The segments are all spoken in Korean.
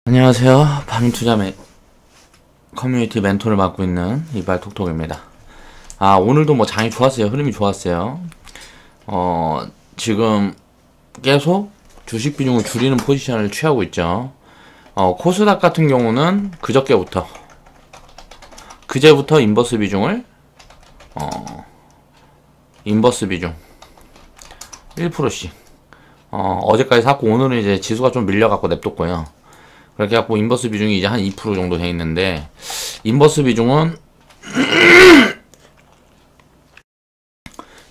안녕하세요. 밤투자 커뮤니티 멘토를 맡고 있는 이발톡톡입니다. 오늘도 뭐 장이 좋았어요. 흐름이 좋았어요. 지금 계속 주식 비중을 줄이는 포지션을 취하고 있죠. 코스닥 같은 경우는 그제부터 인버스 비중 1%씩 어제까지 샀고, 오늘은 이제 지수가 좀 밀려갖고 냅뒀고요. 그렇게 갖고 인버스 비중이 이제 한 2% 정도 돼 있는데, 인버스 비중은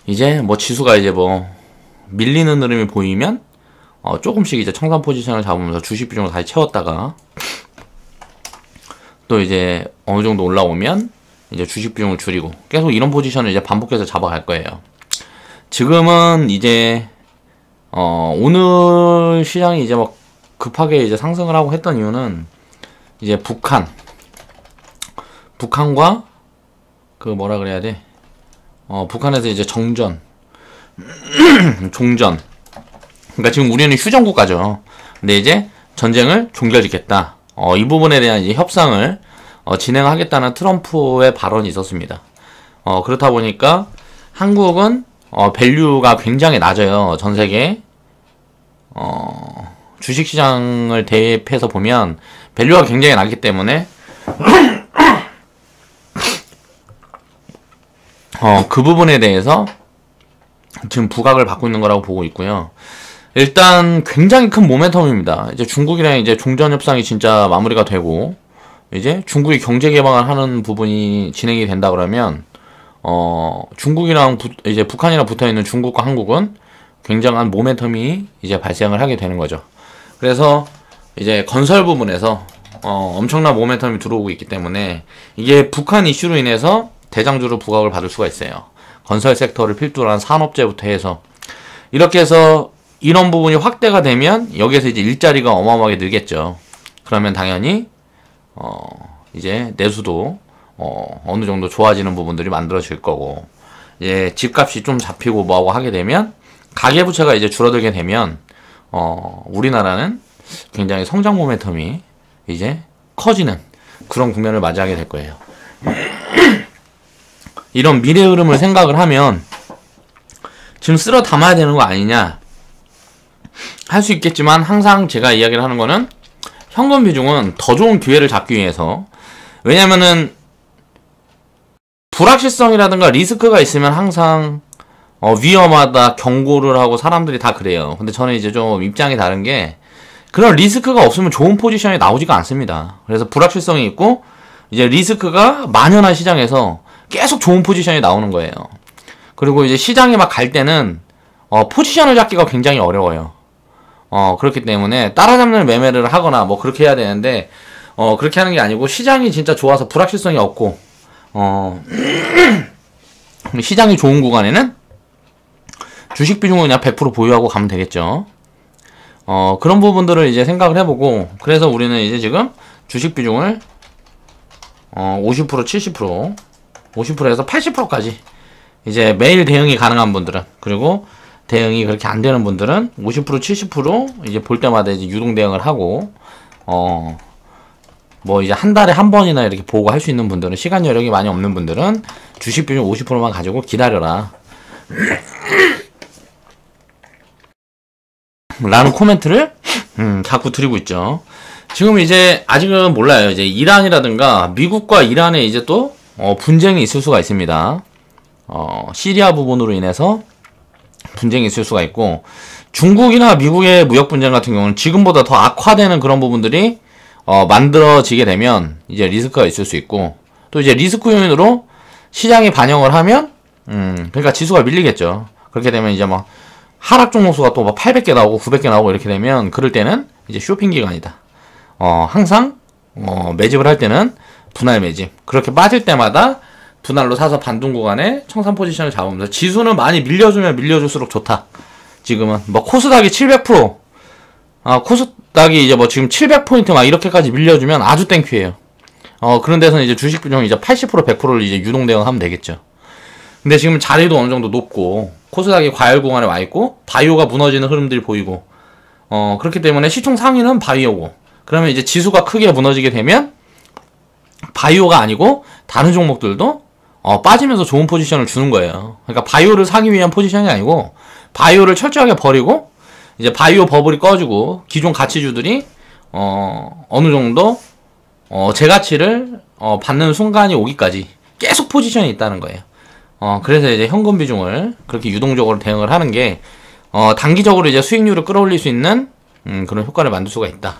이제 뭐 지수가 이제 뭐 밀리는 흐름이 보이면 조금씩 이제 청산 포지션을 잡으면서 주식 비중을 다시 채웠다가, 또 이제 어느 정도 올라오면 이제 주식 비중을 줄이고, 계속 이런 포지션을 이제 반복해서 잡아갈 거예요. 지금은 이제 오늘 시장이 이제 막 급하게 이제 상승을 하고 했던 이유는, 이제 북한과 그 뭐라 그래야 돼? 북한에서 이제 종전. 그러니까 지금 우리는 휴전국가죠. 근데 이제 전쟁을 종결짓겠다. 이 부분에 대한 이제 협상을 진행하겠다는 트럼프의 발언이 있었습니다. 그렇다 보니까 한국은 밸류가 굉장히 낮아요. 전 세계 주식시장을 대입해서 보면 밸류가 굉장히 낮기 때문에 그 부분에 대해서 지금 부각을 받고 있는 거라고 보고 있고요. 일단 굉장히 큰 모멘텀입니다. 이제 중국이랑 이제 종전 협상이 진짜 마무리가 되고, 이제 중국이 경제 개방을 하는 부분이 진행이 된다 그러면 중국이랑 이제 북한이랑 붙어 있는 중국과 한국은 굉장한 모멘텀이 이제 발생을 하게 되는 거죠. 그래서 이제 건설 부분에서 엄청난 모멘텀이 들어오고 있기 때문에, 이게 북한 이슈로 인해서 대장주로 부각을 받을 수가 있어요. 건설 섹터를 필두로 한 산업재부터 해서, 이렇게 해서 이런 부분이 확대가 되면 여기에서 이제 일자리가 어마어마하게 늘겠죠. 그러면 당연히 이제 내수도 어느 정도 좋아지는 부분들이 만들어질 거고, 이제 집값이 좀 잡히고 뭐하고 하게 되면, 가계부채가 이제 줄어들게 되면 우리나라는 굉장히 성장 모멘텀이 이제 커지는 그런 국면을 맞이하게 될 거예요. 이런 미래 흐름을 생각을 하면 지금 쓸어 담아야 되는 거 아니냐 할 수 있겠지만, 항상 제가 이야기를 하는 거는 현금 비중은 더 좋은 기회를 잡기 위해서, 왜냐면은 불확실성이라든가 리스크가 있으면 항상 위험하다 경고를 하고 사람들이 다 그래요. 근데 저는 이제 좀 입장이 다른 게, 그런 리스크가 없으면 좋은 포지션이 나오지가 않습니다. 그래서 불확실성이 있고 이제 리스크가 만연한 시장에서 계속 좋은 포지션이 나오는 거예요. 그리고 이제 시장이 막 갈 때는 포지션을 잡기가 굉장히 어려워요. 그렇기 때문에 따라잡는 매매를 하거나 뭐 그렇게 해야 되는데, 그렇게 하는 게 아니고, 시장이 진짜 좋아서 불확실성이 없고 시장이 좋은 구간에는 주식 비중을 그냥 100% 보유하고 가면 되겠죠. 그런 부분들을 이제 생각을 해보고, 그래서 우리는 이제 지금 주식 비중을 50%, 70%, 50%에서 80%까지 이제 매일 대응이 가능한 분들은, 그리고 대응이 그렇게 안 되는 분들은 50%, 70% 이제 볼 때마다 이제 유동 대응을 하고, 뭐 이제 한 달에 한 번이나 이렇게 보고 할 수 있는 분들은, 시간 여력이 많이 없는 분들은 주식 비중 50%만 가지고 기다려라 라는 코멘트를 자꾸 드리고 있죠. 지금 이제 아직은 몰라요. 이제 이란이라든가 미국과 이란에 이제 또 분쟁이 있을 수가 있습니다. 시리아 부분으로 인해서 분쟁이 있을 수가 있고, 중국이나 미국의 무역 분쟁 같은 경우는 지금보다 더 악화되는 그런 부분들이 만들어지게 되면 이제 리스크가 있을 수 있고, 또 이제 리스크 요인으로 시장이 반영을 하면 그러니까 지수가 밀리겠죠. 그렇게 되면 이제 막 하락 종목수가 또 막 800개 나오고 900개 나오고 이렇게 되면, 그럴 때는 이제 쇼핑 기간이다. 항상 매집을 할 때는 분할 매집, 그렇게 빠질 때마다 분할로 사서 반등 구간에 청산 포지션을 잡으면서, 지수는 많이 밀려주면 밀려줄수록 좋다. 지금은 뭐 코스닥이 700%, 코스닥이 이제 뭐 지금 700포인트 막 이렇게까지 밀려주면 아주 땡큐예요. 그런 데서는 이제 주식 비중 이제 80%, 100%를 이제 유동 대응하면 되겠죠. 근데 지금 자리도 어느 정도 높고 코스닥이 과열 구간에 와 있고 바이오가 무너지는 흐름들이 보이고, 그렇기 때문에 시총 상위는 바이오고, 그러면 이제 지수가 크게 무너지게 되면 바이오가 아니고 다른 종목들도 빠지면서 좋은 포지션을 주는 거예요. 그러니까 바이오를 사기 위한 포지션이 아니고 바이오를 철저하게 버리고 이제 바이오 버블이 꺼지고 기존 가치주들이 어느 정도 재가치를 받는 순간이 오기까지 계속 포지션이 있다는 거예요. 그래서 이제 현금 비중을 그렇게 유동적으로 대응을 하는 게 단기적으로 이제 수익률을 끌어올릴 수 있는 그런 효과를 만들 수가 있다.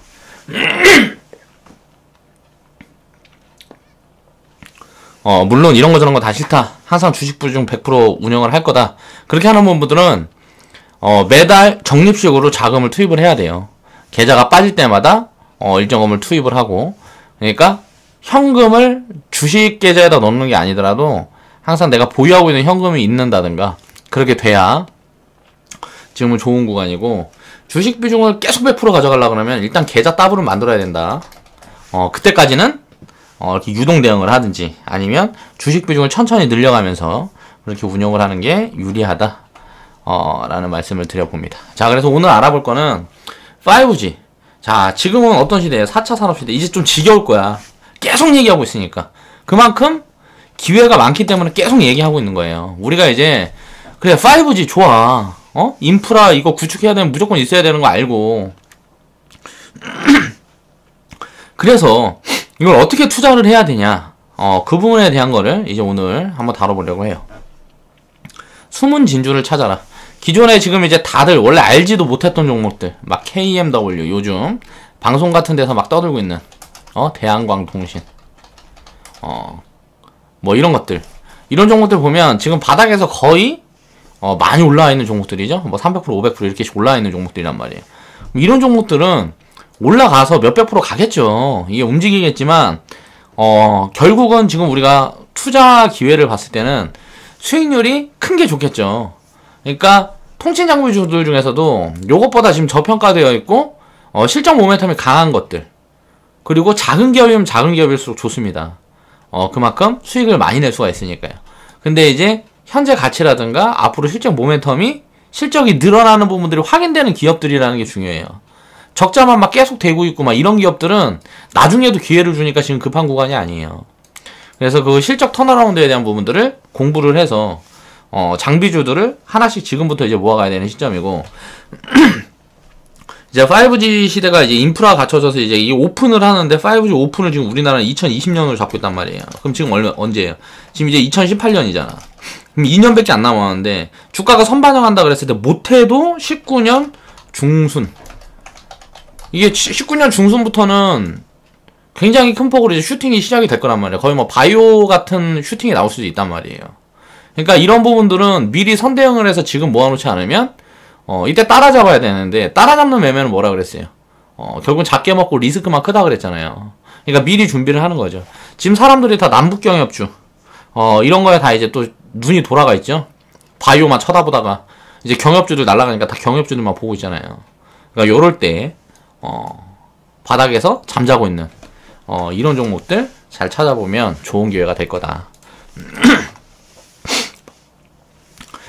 물론 이런 거 저런 거 다 싫다. 항상 주식 비중 100% 운영을 할 거다. 그렇게 하는 분들은 매달 적립식으로 자금을 투입을 해야 돼요. 계좌가 빠질 때마다 일정금을 투입을 하고, 그러니까 현금을 주식 계좌에다 넣는 게 아니더라도 항상 내가 보유하고 있는 현금이 있는다든가 그렇게 돼야 지금은 좋은 구간이고, 주식 비중을 계속 100% 가져가려고 그러면 일단 계좌 따블을 만들어야 된다. 그때까지는 이렇게 유동 대응을 하든지 아니면 주식 비중을 천천히 늘려가면서 그렇게 운용을 하는 게 유리하다. 라는 말씀을 드려봅니다. 자, 그래서 오늘 알아볼 거는 5G. 자, 지금은 어떤 시대예요? 4차 산업시대. 이제 좀 지겨울 거야. 계속 얘기하고 있으니까. 그만큼 기회가 많기 때문에 계속 얘기하고 있는 거예요. 우리가 이제, 그래, 5G 좋아. 인프라 이거 구축해야 되면 무조건 있어야 되는 거 알고. 그래서 이걸 어떻게 투자를 해야 되냐. 그 부분에 대한 거를 이제 오늘 한번 다뤄보려고 해요. 숨은 진주를 찾아라. 기존에 지금 이제 다들 원래 알지도 못했던 종목들, 막 KMW 요즘 방송 같은 데서 막 떠들고 있는 대한광통신, 뭐 이런 것들, 이런 종목들 보면 지금 바닥에서 거의 많이 올라와 있는 종목들이죠. 뭐 300%, 500% 이렇게씩 올라와 있는 종목들이란 말이에요. 이런 종목들은 올라가서 몇백 프로 가겠죠. 이게 움직이겠지만 결국은 지금 우리가 투자 기회를 봤을 때는 수익률이 큰 게 좋겠죠. 그러니까 통신 장비주들 중에서도 요것보다 지금 저평가되어 있고 실적 모멘텀이 강한 것들, 그리고 작은 기업이면 작은 기업일수록 좋습니다. 그만큼 수익을 많이 낼 수가 있으니까요. 근데 이제 현재 가치라든가 앞으로 실적 모멘텀이 실적이 늘어나는 부분들이 확인되는 기업들이라는 게 중요해요. 적자만 막 계속 되고 있고 막 이런 기업들은 나중에도 기회를 주니까 지금 급한 구간이 아니에요. 그래서 그 실적 턴어라운드에 대한 부분들을 공부를 해서 장비주들을 하나씩 지금부터 이제 모아가야 되는 시점이고, 이제 5G 시대가 이제 인프라가 갖춰져서 이제 이 오픈을 하는데 5G 오픈을 지금 우리나라는 2020년으로 잡고 있단 말이에요. 그럼 지금 언제예요? 지금 이제 2018년이잖아. 그럼 2년밖에 안 남았는데 주가가 선반영한다 그랬을 때 못해도 19년 중순. 이게 19년 중순부터는 굉장히 큰 폭으로 이제 슈팅이 시작이 될 거란 말이에요. 거의 뭐 바이오 같은 슈팅이 나올 수도 있단 말이에요. 그러니까 이런 부분들은 미리 선대응을 해서 지금 모아놓지 않으면 이때 따라잡아야 되는데, 따라잡는 매매는 뭐라 그랬어요? 결국은 작게 먹고 리스크만 크다 그랬잖아요. 그러니까 미리 준비를 하는 거죠. 지금 사람들이 다 남북경협주 이런 거에 다 이제 또 눈이 돌아가 있죠. 바이오만 쳐다보다가 이제 경협주들 날아가니까 다 경협주들만 보고 있잖아요. 그러니까 요럴 때 바닥에서 잠자고 있는 이런 종목들 잘 찾아보면 좋은 기회가 될 거다.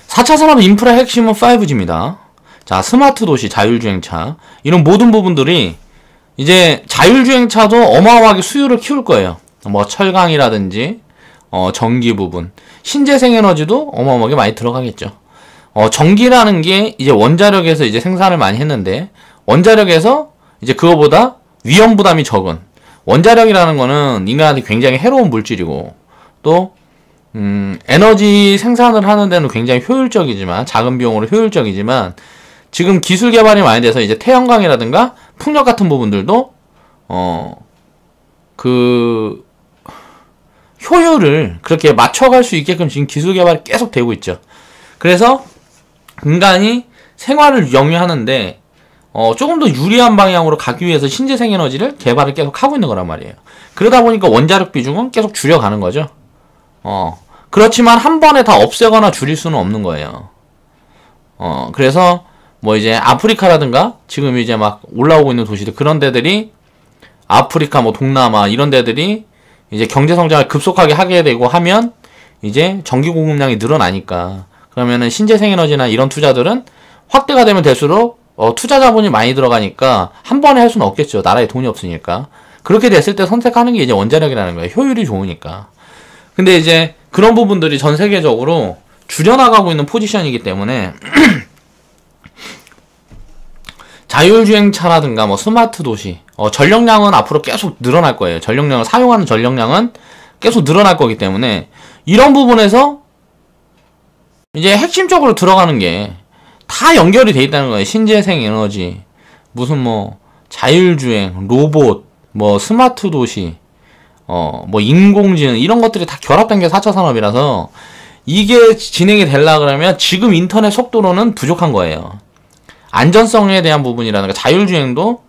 4차 산업 인프라 핵심은 5G입니다. 자, 스마트 도시, 자율주행차, 이런 모든 부분들이 이제 자율주행차도 어마어마하게 수요를 키울 거예요. 뭐 철강이라든지 전기 부분, 신재생에너지도 어마어마하게 많이 들어가겠죠. 전기라는 게 이제 원자력에서 이제 생산을 많이 했는데, 원자력에서 이제 그거보다 위험 부담이 적은, 원자력이라는 거는 인간한테 굉장히 해로운 물질이고, 또 에너지 생산을 하는 데는 굉장히 효율적이지만, 작은 비용으로 효율적이지만, 지금 기술 개발이 많이 돼서 이제 태양광이라든가 풍력 같은 부분들도 그 효율을 그렇게 맞춰갈 수 있게끔 지금 기술 개발이 계속 되고 있죠. 그래서 인간이 생활을 영위하는데 조금 더 유리한 방향으로 가기 위해서 신재생에너지를 개발을 계속 하고 있는 거란 말이에요. 그러다 보니까 원자력 비중은 계속 줄여가는 거죠. 그렇지만 한 번에 다 없애거나 줄일 수는 없는 거예요. 그래서 뭐 이제 아프리카라든가 지금 이제 막 올라오고 있는 도시들, 그런 데들이 아프리카 뭐 동남아 이런 데들이 이제 경제 성장을 급속하게 하게 되고 하면 이제 전기 공급량이 늘어나니까, 그러면은 신재생에너지나 이런 투자들은 확대가 되면 될수록 투자 자본이 많이 들어가니까 한 번에 할 수는 없겠죠. 나라에 돈이 없으니까. 그렇게 됐을 때 선택하는 게 이제 원자력이라는 거예요. 효율이 좋으니까. 근데 이제 그런 부분들이 전 세계적으로 줄여나가고 있는 포지션이기 때문에 자율주행차라든가 뭐 스마트 도시, 전력량은 앞으로 계속 늘어날 거예요. 사용하는 전력량은 계속 늘어날 거기 때문에 이런 부분에서 이제 핵심적으로 들어가는 게 다 연결이 돼 있다는 거예요. 신재생 에너지, 무슨 뭐 자율주행, 로봇, 뭐 스마트 도시, 뭐 인공지능 이런 것들이 다 결합된 게 4차 산업이라서 이게 진행이 되려 그러면 지금 인터넷 속도로는 부족한 거예요. 안전성에 대한 부분이라든가 자율주행도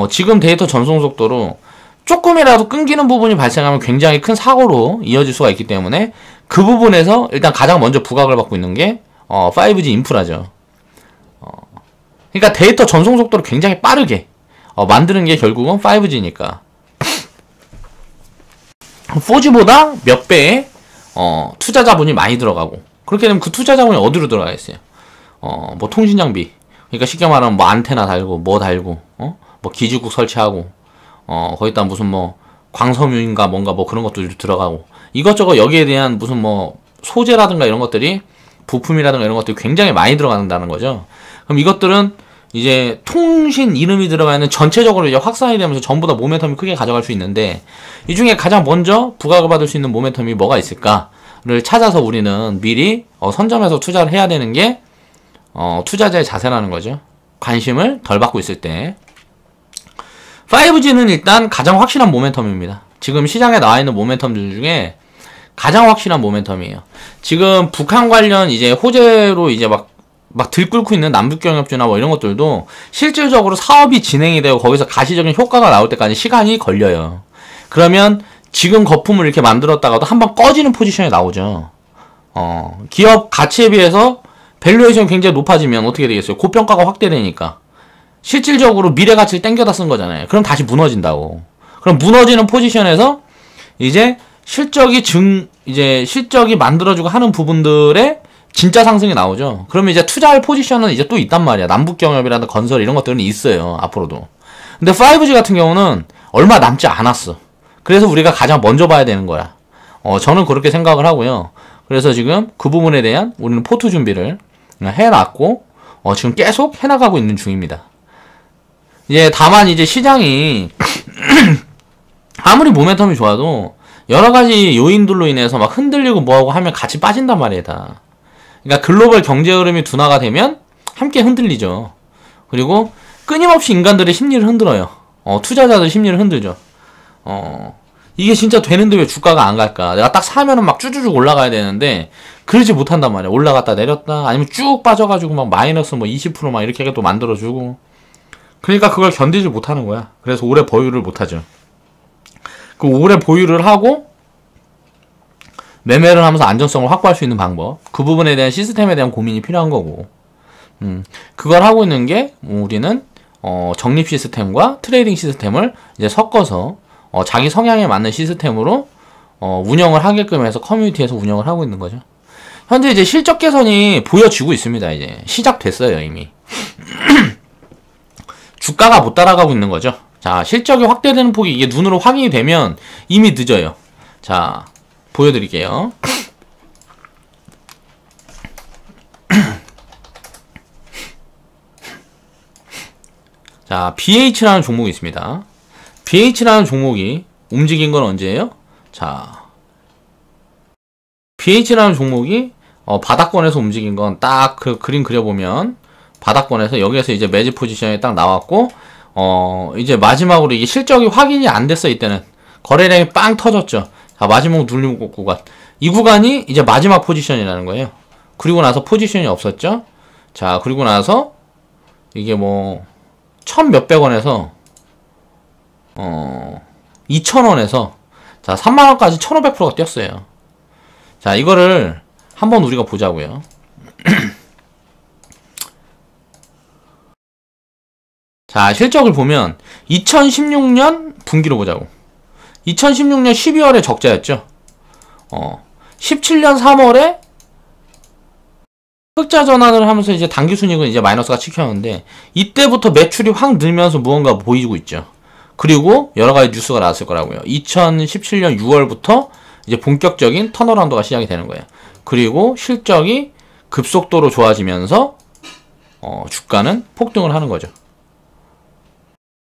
지금 데이터 전송 속도로 조금이라도 끊기는 부분이 발생하면 굉장히 큰 사고로 이어질 수가 있기 때문에 그 부분에서 일단 가장 먼저 부각을 받고 있는 게 5G 인프라죠. 그러니까 데이터 전송 속도를 굉장히 빠르게 만드는 게 결국은 5G니까 4G보다 몇 배의 투자 자본이 많이 들어가고 그렇게 되면 그 투자 자본이 어디로 들어가겠어요? 뭐 통신 장비, 그러니까 쉽게 말하면 뭐 안테나 달고 뭐 달고 뭐 기지국 설치하고 거기다 무슨 뭐 광섬유인가 뭔가 뭐 그런 것들도 들어가고 이것저것 여기에 대한 무슨 뭐 소재라든가 이런 것들이 부품이라든가 이런 것들이 굉장히 많이 들어간다는 거죠. 그럼 이것들은 이제 통신 이름이 들어가 있는 전체적으로 이제 확산이 되면서 전부 다 모멘텀이 크게 가져갈 수 있는데 이 중에 가장 먼저 부각을 받을 수 있는 모멘텀이 뭐가 있을까를 찾아서 우리는 미리 선점해서 투자를 해야 되는 게 투자자의 자세라는 거죠. 관심을 덜 받고 있을 때 5G는 일단 가장 확실한 모멘텀입니다. 지금 시장에 나와 있는 모멘텀들 중에 가장 확실한 모멘텀이에요. 지금 북한 관련 이제 호재로 이제 막 들끓고 있는 남북경협주나 뭐 이런 것들도 실질적으로 사업이 진행이 되고 거기서 가시적인 효과가 나올 때까지 시간이 걸려요. 그러면 지금 거품을 이렇게 만들었다가도 한번 꺼지는 포지션이 나오죠. 기업 가치에 비해서 밸류에이션이 굉장히 높아지면 어떻게 되겠어요? 고평가가 확대되니까 실질적으로 미래 가치를 땡겨다 쓴 거잖아요. 그럼 다시 무너진다고. 그럼 무너지는 포지션에서 이제 실적이 만들어주고 하는 부분들의 진짜 상승이 나오죠. 그러면 이제 투자할 포지션은 이제 또 있단 말이야. 남북경협이라든가 건설 이런 것들은 있어요. 앞으로도. 근데 5G 같은 경우는 얼마 남지 않았어. 그래서 우리가 가장 먼저 봐야 되는 거야. 저는 그렇게 생각을 하고요. 그래서 지금 그 부분에 대한 우리는 포트 준비를 해놨고, 지금 계속 해나가고 있는 중입니다. 이제 다만 이제 시장이 아무리 모멘텀이 좋아도 여러 가지 요인들로 인해서 막 흔들리고 뭐하고 하면 같이 빠진단 말이에요, 다. 그러니까 글로벌 경제 흐름이 둔화가 되면 함께 흔들리죠. 그리고 끊임없이 인간들의 심리를 흔들어요. 투자자들 심리를 흔들죠. 이게 진짜 되는데 왜 주가가 안 갈까? 내가 딱 사면은 막 쭈쭈쭈 올라가야 되는데 그러지 못한단 말이야. 올라갔다 내렸다 아니면 쭉 빠져가지고 막 마이너스 뭐 20% 막 이렇게 또 만들어주고. 그러니까 그걸 견디지 못하는 거야. 그래서 오래 보유를 못하죠. 그 오래 보유를 하고 매매를 하면서 안전성을 확보할 수 있는 방법, 그 부분에 대한 시스템에 대한 고민이 필요한 거고, 그걸 하고 있는 게 우리는 적립 시스템과 트레이딩 시스템을 이제 섞어서 자기 성향에 맞는 시스템으로 운영을 하게끔 해서 커뮤니티에서 운영을 하고 있는 거죠. 현재 이제 실적 개선이 보여지고 있습니다. 이제 시작됐어요, 이미. 주가가 못 따라가고 있는 거죠. 자, 실적이 확대되는 폭이 이게 눈으로 확인이 되면 이미 늦어요. 자, 보여드릴게요. 자, BH라는 종목이 있습니다. BH라는 종목이 움직인 건 언제예요? 자, BH라는 종목이 바닥권에서 움직인 건 딱 그 그림 그려보면 바닥권에서 여기에서 이제 매지 포지션이 딱 나왔고, 이제 마지막으로 이게 실적이 확인이 안 됐어. 이때는 거래량이 빵 터졌죠. 자, 마지막 눌림 구간, 이 구간이 이제 마지막 포지션이라는 거예요. 그리고 나서 포지션이 없었죠. 자, 그리고 나서 이게 뭐 1,000몇백 원에서 2,000원에서 자 3만원까지 1,500%가 뛰었어요. 자, 이거를 한번 우리가 보자고요. 자, 실적을 보면 2016년 분기로 보자고. 2016년 12월에 적자였죠. 17년 3월에 흑자 전환을 하면서 이제 당기순이익은 이제 마이너스가 찍혔는데 이때부터 매출이 확 늘면서 무언가 보이고 있죠. 그리고 여러 가지 뉴스가 나왔을 거라고요. 2017년 6월부터 이제 본격적인 턴어라운드가 시작이 되는 거예요. 그리고 실적이 급속도로 좋아지면서 주가는 폭등을 하는 거죠.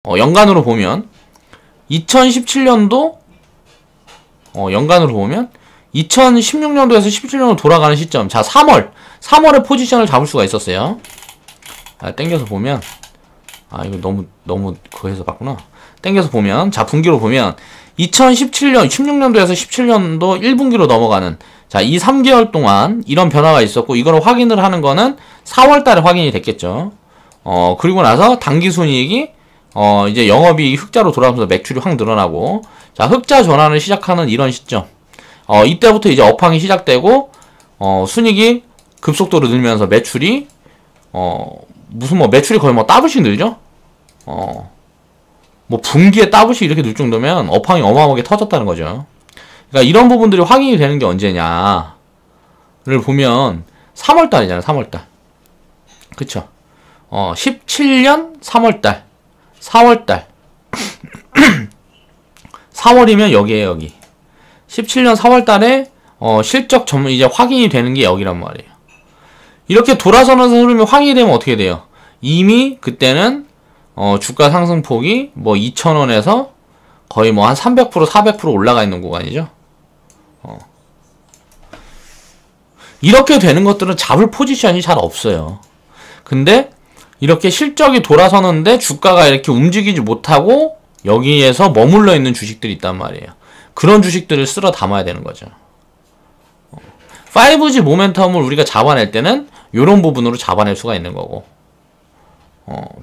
연간으로 보면 2017년도 연간으로 보면 2016년도에서 17년으로 돌아가는 시점. 자, 3월에 포지션을 잡을 수가 있었어요. 땡겨서 보면 이거 너무 그거에서 봤구나. 땡겨서 보면, 자, 분기로 보면 2017년 16년도에서 17년도 1분기로 넘어가는, 자, 이 3개월 동안 이런 변화가 있었고, 이거를 확인을 하는 거는 4월 달에 확인이 됐겠죠. 그리고 나서 당기순이익이 이제 영업이익이 흑자로 돌아오면서 매출이 확 늘어나고, 자, 흑자 전환을 시작하는 이런 시점. 이때부터 이제 업황이 시작되고, 순이익이 급속도로 늘면서 매출이, 매출이 거의 더블씩 늘죠? 분기에 더블씩 이렇게 늘 정도면 업황이 어마어마하게 터졌다는 거죠. 그러니까 이런 부분들이 확인이 되는 게 언제냐를 보면 3월달이잖아요, 3월달. 그쵸? 17년 3월달. 4월달. 4월이면 여기에요, 여기. 17년 4월달에 실적 전문 이제 확인이 되는 게 여기란 말이에요. 이렇게 돌아서는 흐름이 확인이 되면 어떻게 돼요? 이미 그때는 주가 상승폭이 2,000원에서 거의 한 300%, 400% 올라가 있는 구간이죠. 이렇게 되는 것들은 잡을 포지션이 잘 없어요. 근데 이렇게 실적이 돌아서는데 주가가 이렇게 움직이지 못하고 여기에서 머물러 있는 주식들이 있단 말이에요. 그런 주식들을 쓸어 담아야 되는 거죠. 5G 모멘텀을 우리가 잡아낼 때는 이런 부분으로 잡아낼 수가 있는 거고,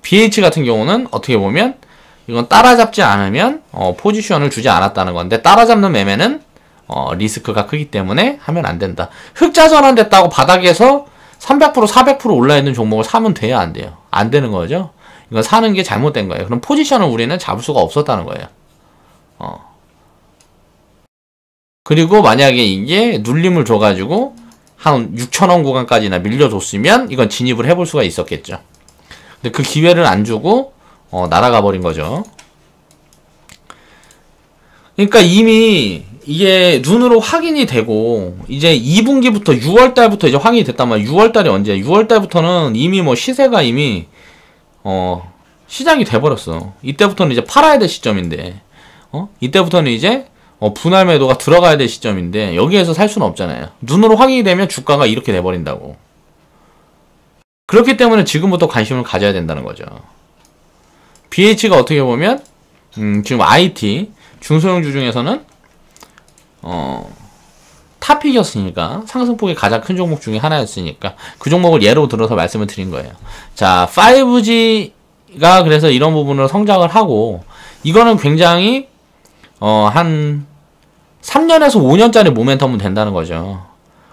BH 같은 경우는 어떻게 보면 이건 따라잡지 않으면 포지션을 주지 않았다는 건데, 따라잡는 매매는 리스크가 크기 때문에 하면 안 된다. 흑자 전환됐다고 바닥에서 300%, 400% 올라있는 종목을 사면 돼요, 안 돼요? 안 되는 거죠. 이건 사는 게 잘못된 거예요. 그럼 포지션을 우리는 잡을 수가 없었다는 거예요. 그리고 만약에 이게 눌림을 줘가지고 한 6,000원 구간까지나 밀려줬으면 이건 진입을 해볼 수가 있었겠죠. 근데 그 기회를 안 주고 날아가 버린 거죠. 그러니까 이미 이게 눈으로 확인이 되고, 이제 2분기부터 6월달부터 이제 확인이 됐단 말이에요. 6월달이 언제야? 6월달부터는 이미 시세가 이미 시작이 돼버렸어. 이때부터는 이제 팔아야 될 시점인데, 이때부터는 이제 분할 매도가 들어가야 될 시점인데, 여기에서 살 수는 없잖아요. 눈으로 확인이 되면 주가가 이렇게 돼버린다고. 그렇기 때문에 지금부터 관심을 가져야 된다는 거죠. BH가 어떻게 보면 지금 IT 중소형주 중에서는 탑픽이었으니까, 상승폭이 가장 큰 종목 중에 하나였으니까 그 종목을 예로 들어서 말씀을 드린 거예요. 자, 5G가 그래서 이런 부분으로 성장을 하고, 이거는 굉장히 한 3년에서 5년짜리 모멘텀은 된다는 거죠.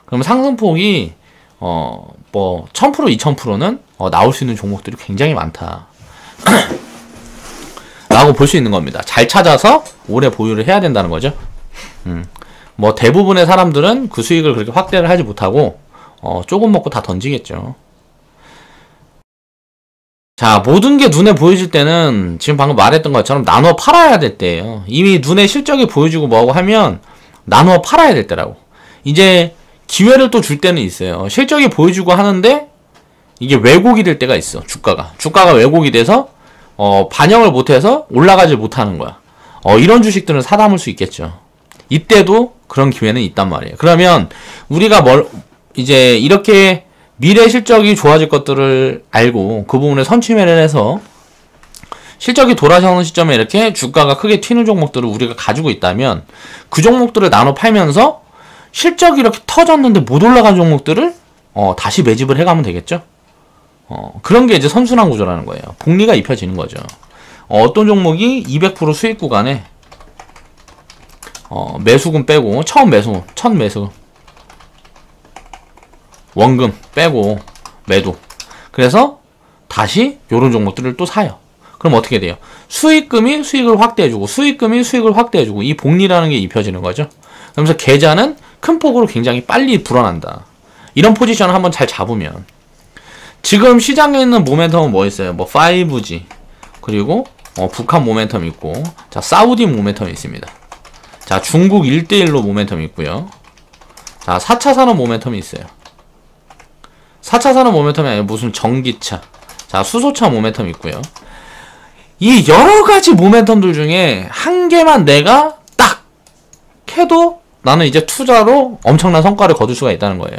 그러면 상승폭이 1000%, 2000%는 나올 수 있는 종목들이 굉장히 많다 라고 볼 수 있는 겁니다. 잘 찾아서 오래 보유를 해야 된다는 거죠. 대부분의 사람들은 그 수익을 그렇게 확대를 하지 못하고 조금 먹고 다 던지겠죠. 자, 모든 게 눈에 보여질 때는 지금 방금 말했던 것처럼 나눠 팔아야 될 때예요. 이미 눈에 실적이 보여지고 뭐하고 하면 나눠 팔아야 될 때라고. 이제 기회를 또 줄 때는 있어요. 실적이 보여주고 하는데 이게 왜곡이 될 때가 있어. 주가가 왜곡이 돼서 반영을 못해서 올라가지 못하는 거야. 이런 주식들은 사담을 수 있겠죠. 이때도 그런 기회는 있단 말이에요. 그러면 우리가 이제 이렇게 미래 실적이 좋아질 것들을 알고 그 부분에 선취매를 해서 실적이 돌아서는 시점에 이렇게 주가가 크게 튀는 종목들을 우리가 가지고 있다면, 그 종목들을 나눠 팔면서 실적이 이렇게 터졌는데 못 올라간 종목들을 다시 매집을 해가면 되겠죠. 그런 게 이제 선순환 구조라는 거예요. 복리가 입혀지는 거죠. 어떤 종목이 200% 수익 구간에 매수금 빼고 첫 매수 원금 빼고 매도, 그래서 다시 요런 종목들을 또 사요. 그럼 어떻게 돼요? 수익금이 수익을 확대해주고 수익금이 수익을 확대해주고, 이 복리라는 게 입혀지는 거죠. 그러면서 계좌는 큰 폭으로 굉장히 빨리 불어난다. 이런 포지션을 한번 잘 잡으면 지금 시장에 있는 모멘텀은 뭐 있어요? 뭐 5G 그리고 북한 모멘텀 있고 자 사우디 모멘텀이 있습니다. 자 중국 1대1로 모멘텀이 있고요. 자 4차 산업 모멘텀이 있어요. 4차 산업 모멘텀이 아니라 무슨 전기차 자 수소차 모멘텀이 있고요. 이 여러가지 모멘텀들 중에 한 개만 내가 딱 해도 나는 이제 투자로 엄청난 성과를 거둘 수가 있다는 거예요.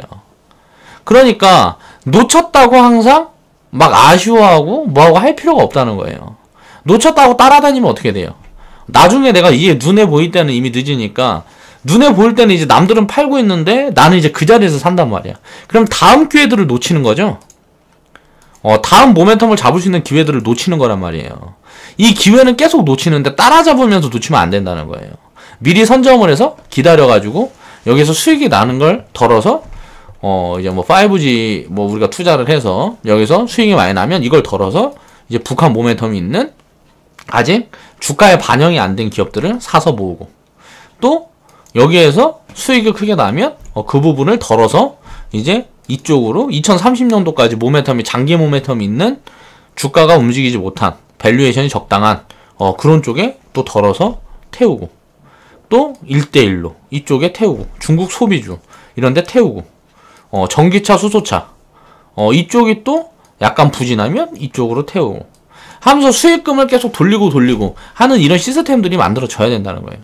그러니까 놓쳤다고 항상 막 아쉬워하고 뭐하고 할 필요가 없다는 거예요. 놓쳤다고 따라다니면 어떻게 돼요? 나중에 내가 이게 눈에 보일 때는 이미 늦으니까 눈에 보일 때는 이제 남들은 팔고 있는데 나는 이제 그 자리에서 산단 말이야. 그럼 다음 기회들을 놓치는 거죠? 다음 모멘텀을 잡을 수 있는 기회들을 놓치는 거란 말이에요. 이 기회는 계속 놓치는데 따라잡으면서 놓치면 안 된다는 거예요. 미리 선점을 해서 기다려가지고 여기서 수익이 나는 걸 덜어서 이제 뭐 5G 뭐 우리가 투자를 해서 여기서 수익이 많이 나면 이걸 덜어서 이제 북한 모멘텀이 있는 아직 주가에 반영이 안 된 기업들을 사서 모으고 또 여기에서 수익이 크게 나면 그 부분을 덜어서 이제 이쪽으로 2030년도까지 모멘텀이 장기 모멘텀이 있는 주가가 움직이지 못한 밸류에이션이 적당한 그런 쪽에 또 덜어서 태우고 또 1대1로 이쪽에 태우고 중국 소비주 이런 데 태우고 전기차 수소차 이쪽이 또 약간 부진하면 이쪽으로 태우고 하면서 수익금을 계속 돌리고 하는 이런 시스템들이 만들어져야 된다는 거예요.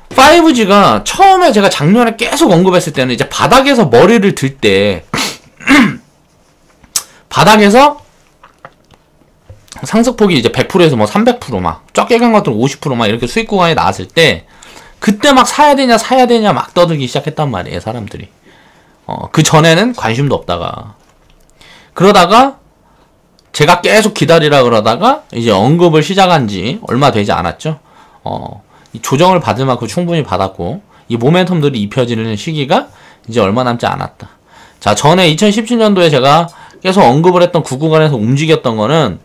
5G가 처음에 제가 작년에 계속 언급했을 때는 이제 바닥에서 머리를 들 때 바닥에서 상승폭이 이제 100%에서 뭐 300% 막 적게 간 것들은 50% 막 이렇게 수익 구간이 나왔을 때 그때 막 사야 되냐 막 떠들기 시작했단 말이에요, 사람들이. 그 전에는 관심도 없다가 그러다가 제가 계속 기다리라 그러다가 이제 언급을 시작한 지 얼마 되지 않았죠. 이 조정을 받을 만큼 충분히 받았고 이 모멘텀들이 입혀지는 시기가 이제 얼마 남지 않았다. 자, 전에 2017년도에 제가 계속 언급을 했던 그 구간에서 움직였던 거는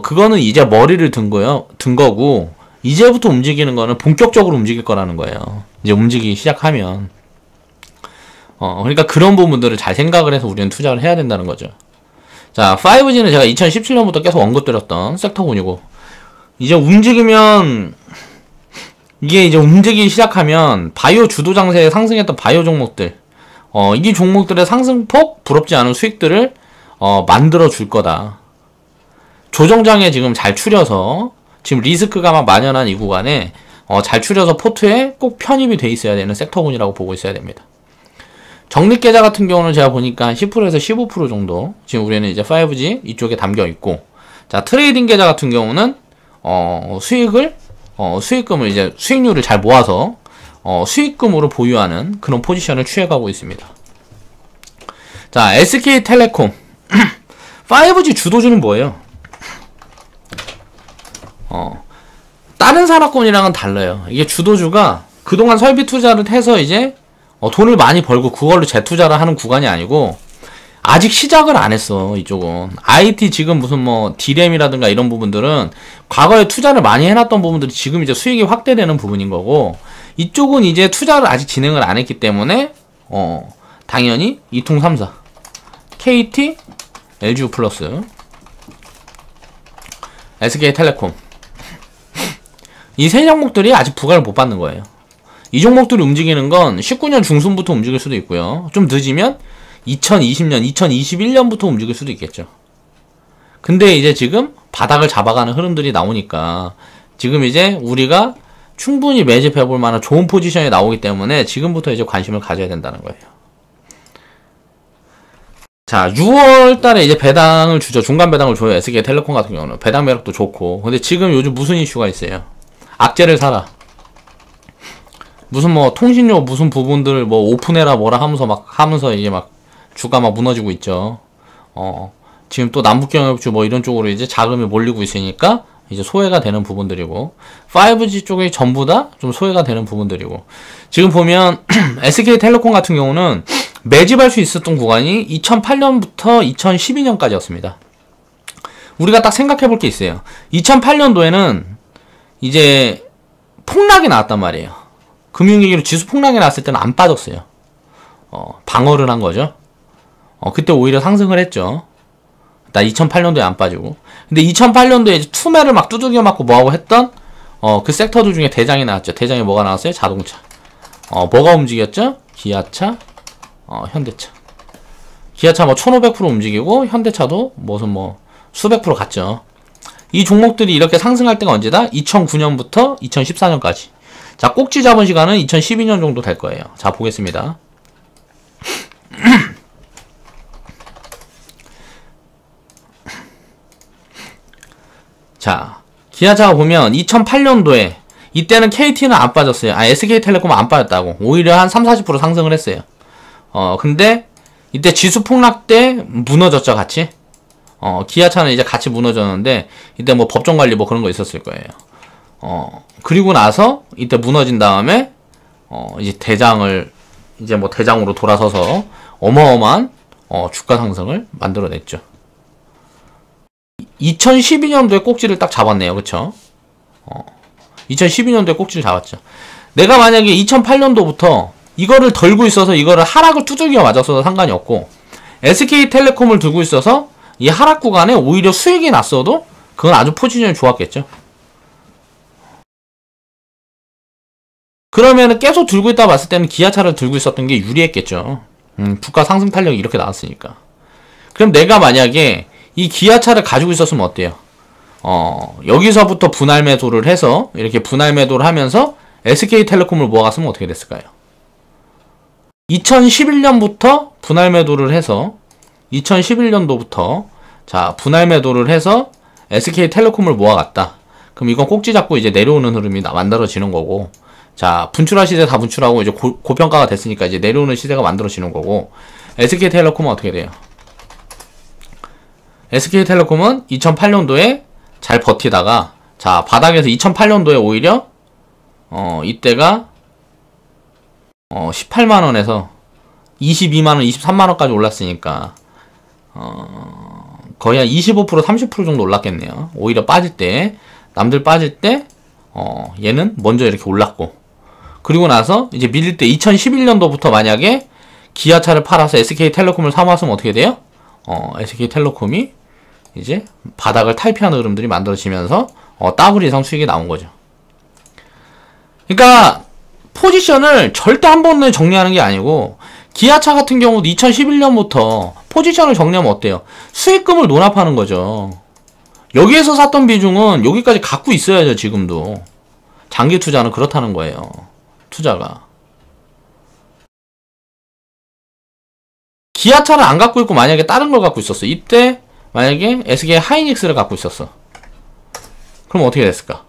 그거는 이제 머리를 든 거고 이제부터 움직이는 거는 본격적으로 움직일 거라는 거예요. 이제 움직이기 시작하면 그러니까 그런 부분들을 잘 생각을 해서 우리는 투자를 해야 된다는 거죠. 자, 5G는 제가 2017년부터 계속 언급드렸던 섹터군이고 이제 움직이면 이게 이제 움직이기 시작하면 바이오 주도 장세에 상승했던 바이오 종목들 이 종목들의 상승폭 부럽지 않은 수익들을 만들어 줄 거다. 조정장에 지금 잘 추려서 지금 리스크가 막 만연한 이 구간에 잘 추려서 포트에 꼭 편입이 돼 있어야 되는 섹터군이라고 보고 있어야 됩니다. 적립계좌 같은 경우는 제가 보니까 10%에서 15% 정도 지금 우리는 이제 5G 이쪽에 담겨 있고 자 트레이딩 계좌 같은 경우는 수익금을 이제 수익률을 잘 모아서 수익금으로 보유하는 그런 포지션을 취해가고 있습니다. 자 SK텔레콤 5G 주도주는 뭐예요? 다른 산업군이랑은 달라요. 이게 주도주가 그동안 설비 투자를 해서 이제 돈을 많이 벌고 그걸로 재투자를 하는 구간이 아니고 아직 시작을 안 했어. 이쪽은 IT 지금 무슨 뭐 D램이라든가 이런 부분들은 과거에 투자를 많이 해놨던 부분들이 지금 이제 수익이 확대되는 부분인 거고 이쪽은 이제 투자를 아직 진행을 안 했기 때문에 당연히 이통 3사 KT, LGU 플러스, SK텔레콤 이 세 종목들이 아직 부각을 못 받는 거예요. 이 종목들이 움직이는 건 19년 중순부터 움직일 수도 있고요. 좀 늦으면 2020년, 2021년부터 움직일 수도 있겠죠. 근데 이제 지금 바닥을 잡아가는 흐름들이 나오니까 지금 이제 우리가 충분히 매집해볼 만한 좋은 포지션이 나오기 때문에 지금부터 이제 관심을 가져야 된다는 거예요. 자, 6월 달에 이제 배당을 주죠. 중간 배당을 줘요. SK텔레콤 같은 경우는. 배당 매력도 좋고. 근데 지금 요즘 무슨 이슈가 있어요? 악재를 사라. 무슨 뭐 통신료 무슨 부분들을 뭐 오픈해라 뭐라 하면서 이제 막 주가 막 무너지고 있죠. 지금 또 남북경협주 뭐 이런 쪽으로 이제 자금이 몰리고 있으니까 이제 소외가 되는 부분들이고 5G 쪽이 전부 다 좀 소외가 되는 부분들이고 지금 보면 SK텔레콤 같은 경우는 매집할 수 있었던 구간이 2008년부터 2012년까지였습니다. 우리가 딱 생각해 볼 게 있어요. 2008년도에는 이제 폭락이 나왔단 말이에요. 금융위기로 지수 폭락이 났을 때는 안 빠졌어요. 방어를 한 거죠. 그때 오히려 상승을 했죠. 나 2008년도에 안 빠지고. 근데 2008년도에 이제 투매를 막 두들겨 맞고 뭐하고 했던 그 섹터들 중에 대장이 나왔죠. 대장에 뭐가 나왔어요? 자동차. 뭐가 움직였죠? 기아차, 현대차. 기아차 뭐 1500% 움직이고 현대차도 무슨 뭐 수백 프로 갔죠. 이 종목들이 이렇게 상승할 때가 언제다? 2009년부터 2014년까지. 자, 꼭지 잡은 시간은 2012년 정도 될 거예요. 자, 보겠습니다. 자, 기아차가 보면 2008년도에 이때는 KT는 안 빠졌어요. SK텔레콤은 안 빠졌다고. 오히려 한 30-40% 상승을 했어요. 근데 이때 지수 폭락 때 무너졌죠, 같이. 기아차는 이제 같이 무너졌는데 이때 뭐 법정 관리 뭐 그런 거 있었을 거예요. 그리고 나서 이때 무너진 다음에 이제 대장을 이제 뭐 대장으로 돌아서서 어마어마한 주가 상승을 만들어냈죠. 2012년도에 꼭지를 딱 잡았네요. 그쵸? 2012년도에 꼭지를 잡았죠. 내가 만약에 2008년도부터 이거를 덜고 있어서 이거를 하락을 두들겨 맞았어도 상관이 없고 SK텔레콤을 들고 있어서 이 하락 구간에 오히려 수익이 났어도 그건 아주 포지션이 좋았겠죠. 그러면은 계속 들고 있다 봤을 때는 기아차를 들고 있었던 게 유리했겠죠. 주가 상승 탄력이 이렇게 나왔으니까. 그럼 내가 만약에 이 기아차를 가지고 있었으면 어때요? 여기서부터 분할 매도를 해서 이렇게 분할 매도를 하면서 SK텔레콤을 모아갔으면 어떻게 됐을까요? 2011년부터 분할 매도를 해서 2011년도부터 자 분할 매도를 해서 SK텔레콤을 모아갔다. 그럼 이건 꼭지 잡고 이제 내려오는 흐름이 만들어지는 거고, 자 분출할 시세 다 분출하고 이제 고평가가 됐으니까 이제 내려오는 시세가 만들어지는 거고, SK텔레콤은 어떻게 돼요? SK텔레콤은 2008년도에 잘 버티다가 자 바닥에서 2008년도에 오히려 이때가 18만원에서 22만원, 23만원까지 올랐으니까 거의 한 25%, 30% 정도 올랐겠네요. 오히려 빠질 때, 남들 빠질 때 얘는 먼저 이렇게 올랐고, 그리고 나서 이제 밀릴 때 2011년도부터 만약에 기아차를 팔아서 SK텔레콤을 사모았으면 어떻게 돼요? SK텔레콤이 이제 바닥을 탈피하는 흐름들이 만들어지면서 더블 이상 수익이 나온 거죠. 그러니까 포지션을 절대 한 번에 정리하는 게 아니고, 기아차 같은 경우도 2011년부터 포지션을 정리하면 어때요? 수익금을 논합하는 거죠. 여기에서 샀던 비중은 여기까지 갖고 있어야죠. 지금도 장기 투자는 그렇다는 거예요. 투자가 기아차를 안 갖고 있고 만약에 다른 걸 갖고 있었어. 이때 만약에 SK 하이닉스를 갖고 있었어. 그럼 어떻게 됐을까?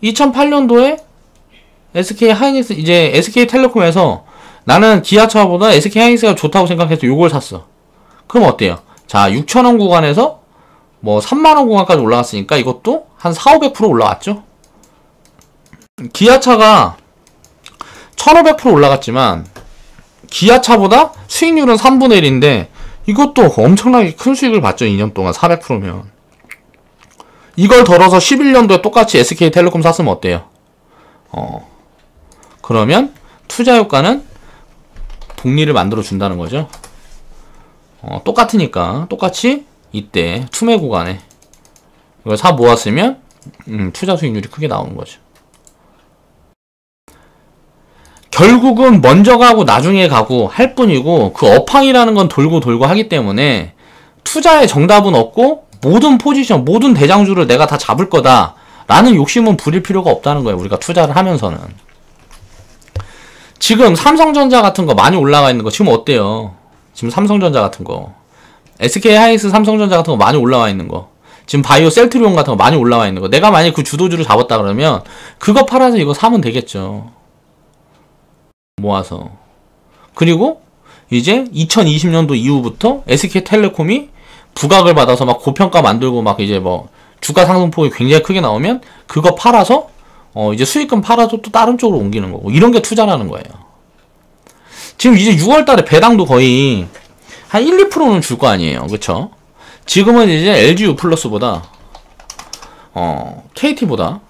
2008년도에 SK 하이닉스, 이제 SK텔레콤에서 나는 기아차보다 SK 하이닉스가 좋다고 생각해서 요걸 샀어. 그럼 어때요? 자, 6,000원 구간에서 뭐 3만원 구간까지 올라갔으니까 이것도 한 4,500% 올라갔죠? 기아차가 1,500% 올라갔지만 기아차보다 수익률은 3분의 1인데 이것도 엄청나게 큰 수익을 봤죠. 2년 동안 400%면. 이걸 덜어서 11년도에 똑같이 SK텔레콤 샀으면 어때요? 그러면 투자 효과는 복리를 만들어 준다는 거죠. 똑같으니까 똑같이 이때 투매 구간에 이걸 사 모았으면 투자 수익률이 크게 나오는 거죠. 결국은 먼저 가고 나중에 가고 할 뿐이고, 그 업황이라는 건 돌고 돌고 하기 때문에 투자의 정답은 없고, 모든 포지션, 모든 대장주를 내가 다 잡을 거다 라는 욕심은 부릴 필요가 없다는 거예요. 우리가 투자를 하면서는. 지금 삼성전자 같은 거 많이 올라가 있는 거 지금 어때요? 지금 삼성전자 같은 거, SK 하이닉스 삼성전자 같은 거 많이 올라와 있는 거, 지금 바이오 셀트리온 같은 거 많이 올라와 있는 거, 내가 만약에 그 주도주를 잡았다 그러면 그거 팔아서 이거 사면 되겠죠. 모아서. 그리고 이제 2020년도 이후부터 SK텔레콤이 부각을 받아서 막 고평가 만들고 막 이제 뭐 주가 상승폭이 굉장히 크게 나오면 그거 팔아서 이제 수익금 팔아서 또 다른 쪽으로 옮기는 거고, 이런 게 투자라는 거예요. 지금 이제 6월 달에 배당도 거의 한 1, 2%는 줄 거 아니에요. 그쵸? 지금은 이제 LGU 플러스보다 KT보다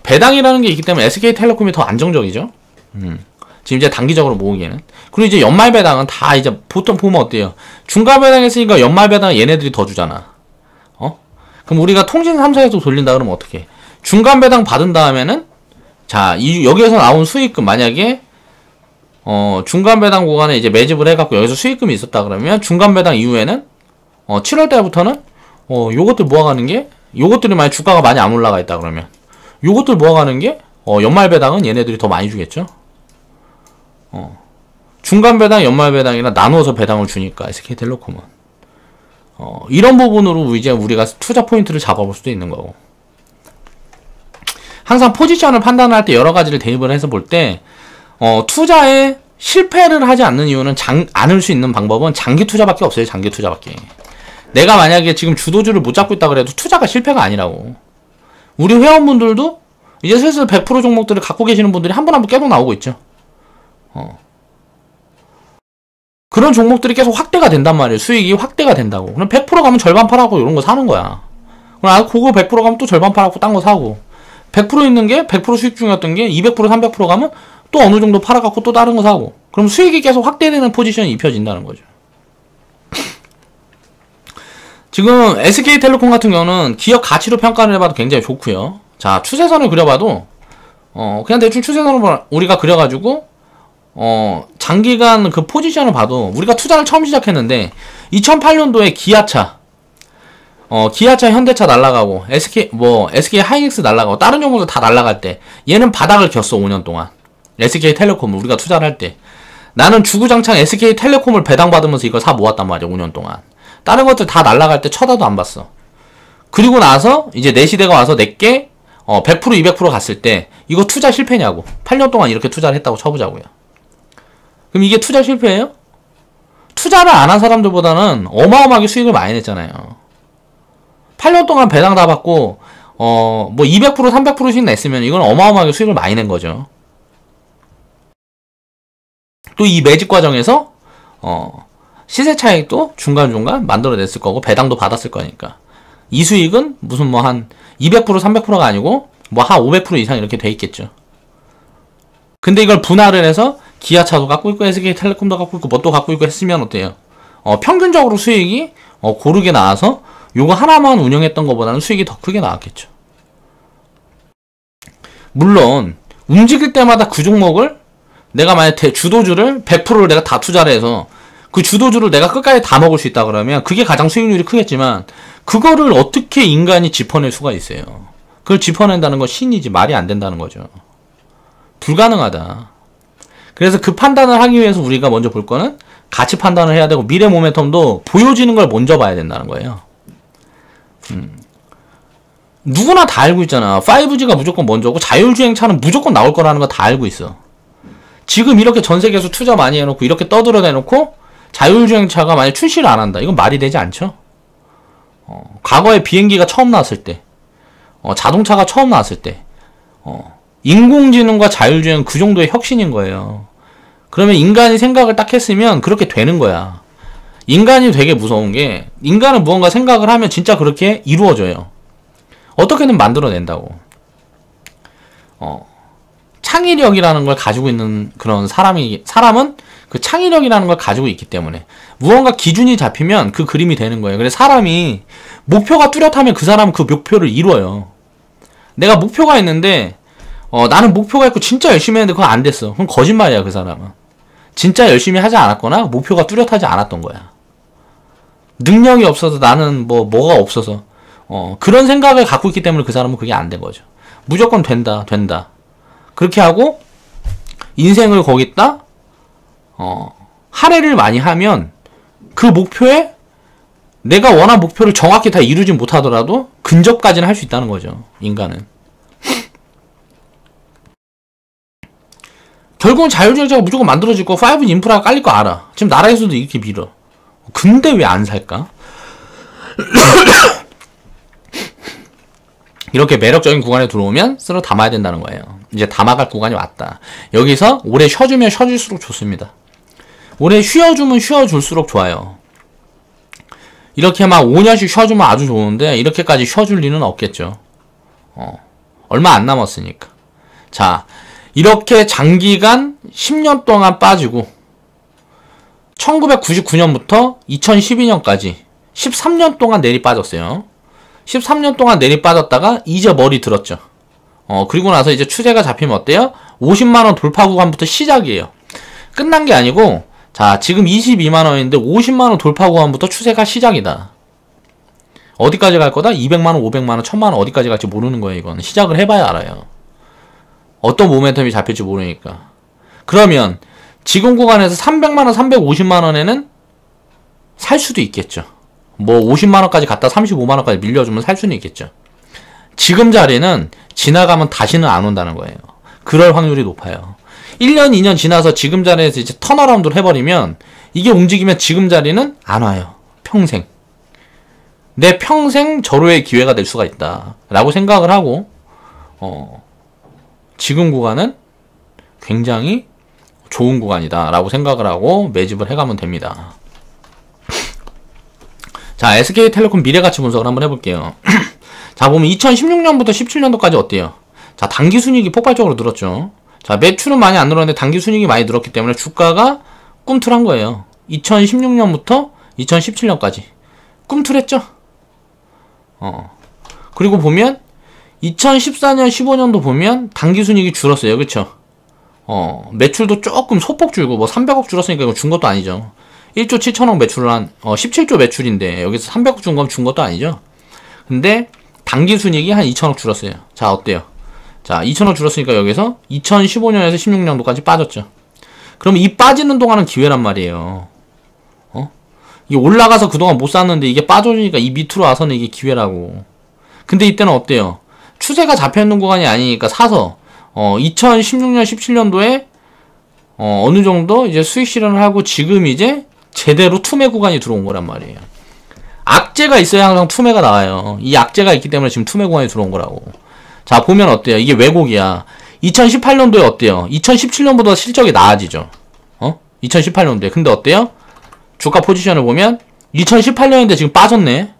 배당이라는 게 있기 때문에 SK텔레콤이 더 안정적이죠. 지금 이제 단기적으로 모으기에는. 그리고 이제 연말 배당은 다 이제 보통 보면 어때요? 중간 배당 했으니까 연말 배당은 얘네들이 더 주잖아. 그럼 우리가 통신 3사에서 돌린다 그러면 어떻게? 중간 배당 받은 다음에는 자, 여기에서 나온 수익금 만약에 중간 배당 구간에 이제 매집을 해갖고 여기서 수익금이 있었다 그러면 중간 배당 이후에는 7월 달부터는 요것들 모아가는 게 요것들이 만약 주가가 많이 안 올라가 있다 그러면 요것들 모아가는 게 연말 배당은 얘네들이 더 많이 주겠죠. 중간 배당, 연말 배당이나 나누어서 배당을 주니까 SK텔레콤은 이런 부분으로 이제 우리가 투자 포인트를 잡아볼 수도 있는 거고. 항상 포지션을 판단할 때 여러 가지를 대입을 해서 볼 때 투자에 실패를 하지 않는 이유는 않을 수 있는 방법은 장기 투자밖에 없어요. 장기 투자밖에. 내가 만약에 지금 주도주를 못 잡고 있다 그래도 투자가 실패가 아니라고. 우리 회원분들도 이제 슬슬 100% 종목들을 갖고 계시는 분들이 한 분 한 분 계속 나오고 있죠. 그런 종목들이 계속 확대가 된단 말이에요. 수익이 확대가 된다고. 그럼 100% 가면 절반 팔아고 이런 거 사는 거야. 그럼 그거 100% 가면 또 절반 팔아고 딴 거 사고. 100% 있는 게 100% 수익 중이었던 게 200% 300% 가면 또 어느 정도 팔아갖고 또 다른 거 사고. 그럼 수익이 계속 확대되는 포지션이 입혀진다는 거죠. 지금 SK텔레콤 같은 경우는 기업 가치로 평가를 해봐도 굉장히 좋고요. 자, 추세선을 그려봐도 그냥 대충 추세선을 우리가 그려가지고 장기간 그 포지션을 봐도 우리가 투자를 처음 시작했는데 2008년도에 기아차 현대차 날라가고 SK 하이닉스 날라가고 다른 종목들 다 날라갈 때 얘는 바닥을 겼어. 5년 동안 SK텔레콤을 우리가 투자를 할 때 나는 주구장창 SK텔레콤을 배당받으면서 이걸 사 모았단 말이야. 5년 동안 다른 것들 다 날라갈 때 쳐다도 안 봤어. 그리고 나서 이제 내 시대가 와서 내게 100% 200% 갔을 때 이거 투자 실패냐고. 8년 동안 이렇게 투자를 했다고 쳐보자고요. 그럼 이게 투자 실패예요? 투자를 안 한 사람들보다는 어마어마하게 수익을 많이 냈잖아요. 8년 동안 배당 다 받고 200% 300%씩 냈으면 이건 어마어마하게 수익을 많이 낸 거죠. 또 이 매집 과정에서 시세 차익도 중간중간 만들어냈을 거고 배당도 받았을 거니까 이 수익은 무슨 한 200% 300%가 아니고 한 500% 이상 이렇게 돼 있겠죠. 근데 이걸 분할을 해서 기아차도 갖고 있고 SK텔레콤도 갖고 있고 뭣도 갖고 있고 했으면 어때요? 평균적으로 수익이 고르게 나와서 요거 하나만 운영했던 것보다는 수익이 더 크게 나왔겠죠. 물론 움직일 때마다 그 종목을 내가 만약 주도주를 100%를 내가 다 투자를 해서 그 주도주를 내가 끝까지 다 먹을 수 있다 그러면 그게 가장 수익률이 크겠지만 그거를 어떻게 인간이 짚어낼 수가 있어요. 그걸 짚어낸다는 건 신이지 말이 안 된다는 거죠. 불가능하다. 그래서 그 판단을 하기 위해서 우리가 먼저 볼 거는 가치 판단을 해야 되고 미래 모멘텀도 보여지는 걸 먼저 봐야 된다는 거예요. 누구나 다 알고 있잖아. 5G가 무조건 먼저고 자율주행차는 무조건 나올 거라는 거 다 알고 있어. 지금 이렇게 전 세계에서 투자 많이 해놓고 이렇게 떠들어대놓고 자율주행차가 만약 출시를 안 한다. 이건 말이 되지 않죠? 과거에 비행기가 처음 나왔을 때, 자동차가 처음 나왔을 때, 인공지능과 자율주행 그 정도의 혁신인 거예요. 그러면 인간이 생각을 딱 했으면 그렇게 되는 거야. 인간이 되게 무서운 게 인간은 무언가 생각을 하면 진짜 그렇게 이루어져요. 어떻게든 만들어낸다고. 창의력이라는 걸 가지고 있는 그런 사람은 그 창의력이라는 걸 가지고 있기 때문에 무언가 기준이 잡히면 그 그림이 되는 거예요. 그래서 사람이 목표가 뚜렷하면 그 사람은 그 목표를 이루어요. 내가 목표가 있는데 나는 목표가 있고 진짜 열심히 했는데 그거 안 됐어. 그럼 거짓말이야. 그 사람은 진짜 열심히 하지 않았거나 목표가 뚜렷하지 않았던 거야. 능력이 없어서 나는 뭐가 없어서 그런 생각을 갖고 있기 때문에 그 사람은 그게 안 된 거죠. 무조건 된다 그렇게 하고 인생을 거기다 할애를 많이 하면 그 목표에 내가 원한 목표를 정확히 다 이루지 못하더라도 근접까지는 할 수 있다는 거죠. 인간은 결국은 자율주행차가 무조건 만들어질 거 5G 인프라가 깔릴 거 알아. 지금 나라에서도 이렇게 밀어. 근데 왜 안 살까? 이렇게 매력적인 구간에 들어오면 쓸어 담아야 된다는 거예요. 이제 담아갈 구간이 왔다. 여기서 오래 쉬어주면 쉬어줄수록 좋습니다. 오래 쉬어주면 쉬어줄수록 좋아요. 이렇게 막 5년씩 쉬어주면 아주 좋은데 이렇게까지 쉬어줄 리는 없겠죠. 얼마 안 남았으니까. 자, 이렇게 장기간 10년 동안 빠지고 1999년부터 2012년까지 13년 동안 내리 빠졌어요. 13년 동안 내리 빠졌다가 이제 머리 들었죠. 그리고 나서 이제 추세가 잡히면 어때요? 50만원 돌파 구간부터 시작이에요. 끝난 게 아니고, 자, 지금 22만원인데 50만원 돌파 구간부터 추세가 시작이다. 어디까지 갈 거다? 200만원, 500만원, 1000만원 어디까지 갈지 모르는 거예요, 이건. 시작을 해봐야 알아요. 어떤 모멘텀이 잡힐지 모르니까. 그러면, 지금 구간에서 300만원, 350만원에는 살 수도 있겠죠. 뭐 50만원까지 갔다 35만원까지 밀려주면 살 수는 있겠죠. 지금 자리는 지나가면 다시는 안 온다는 거예요. 그럴 확률이 높아요. 1년, 2년 지나서 지금 자리에서 이제 턴어라운드를 해버리면 이게 움직이면 지금 자리는 안 와요. 평생. 내 평생 절호의 기회가 될 수가 있다. 라고 생각을 하고 지금 구간은 굉장히 좋은 구간이다. 라고 생각을 하고 매집을 해가면 됩니다. 자, SK텔레콤 미래가치 분석을 한번 해볼게요. 자, 보면 2016년부터 17년도까지 어때요? 자, 단기순이익이 폭발적으로 늘었죠. 자, 매출은 많이 안 늘었는데 단기순이익이 많이 늘었기 때문에 주가가 꿈틀한 거예요. 2016년부터 2017년까지 꿈틀했죠. 그리고 보면 2014년 15년도 보면 단기순이익이 줄었어요. 그쵸? 매출도 조금 소폭 줄고 뭐 300억 줄었으니까 이거 준 것도 아니죠. 1조 7천억 매출을 한 17조 매출인데 여기서 300억 준 건 준 것도 아니죠. 근데 단기순이익이 한 2천억 줄었어요. 자, 어때요? 자, 2천억 줄었으니까 여기서 2015년에서 16년도까지 빠졌죠. 그럼 이 빠지는 동안은 기회란 말이에요. 이게 올라가서 그동안 못 샀는데 이게 빠져주니까 이 밑으로 와서는 이게 기회라고. 근데 이때는 어때요? 추세가 잡혀있는 구간이 아니니까 사서 2016년 17년도에 어느 정도 이제 수익 실현을 하고 지금 이제 제대로 투매 구간이 들어온 거란 말이에요. 악재가 있어야 항상 투매가 나와요. 이 악재가 있기 때문에 지금 투매 구간이 들어온 거라고. 자, 보면 어때요? 이게 왜곡이야. 2018년도에 어때요? 2017년보다 실적이 나아지죠. 2018년도에. 근데 어때요? 주가 포지션을 보면 2018년인데 지금 빠졌네.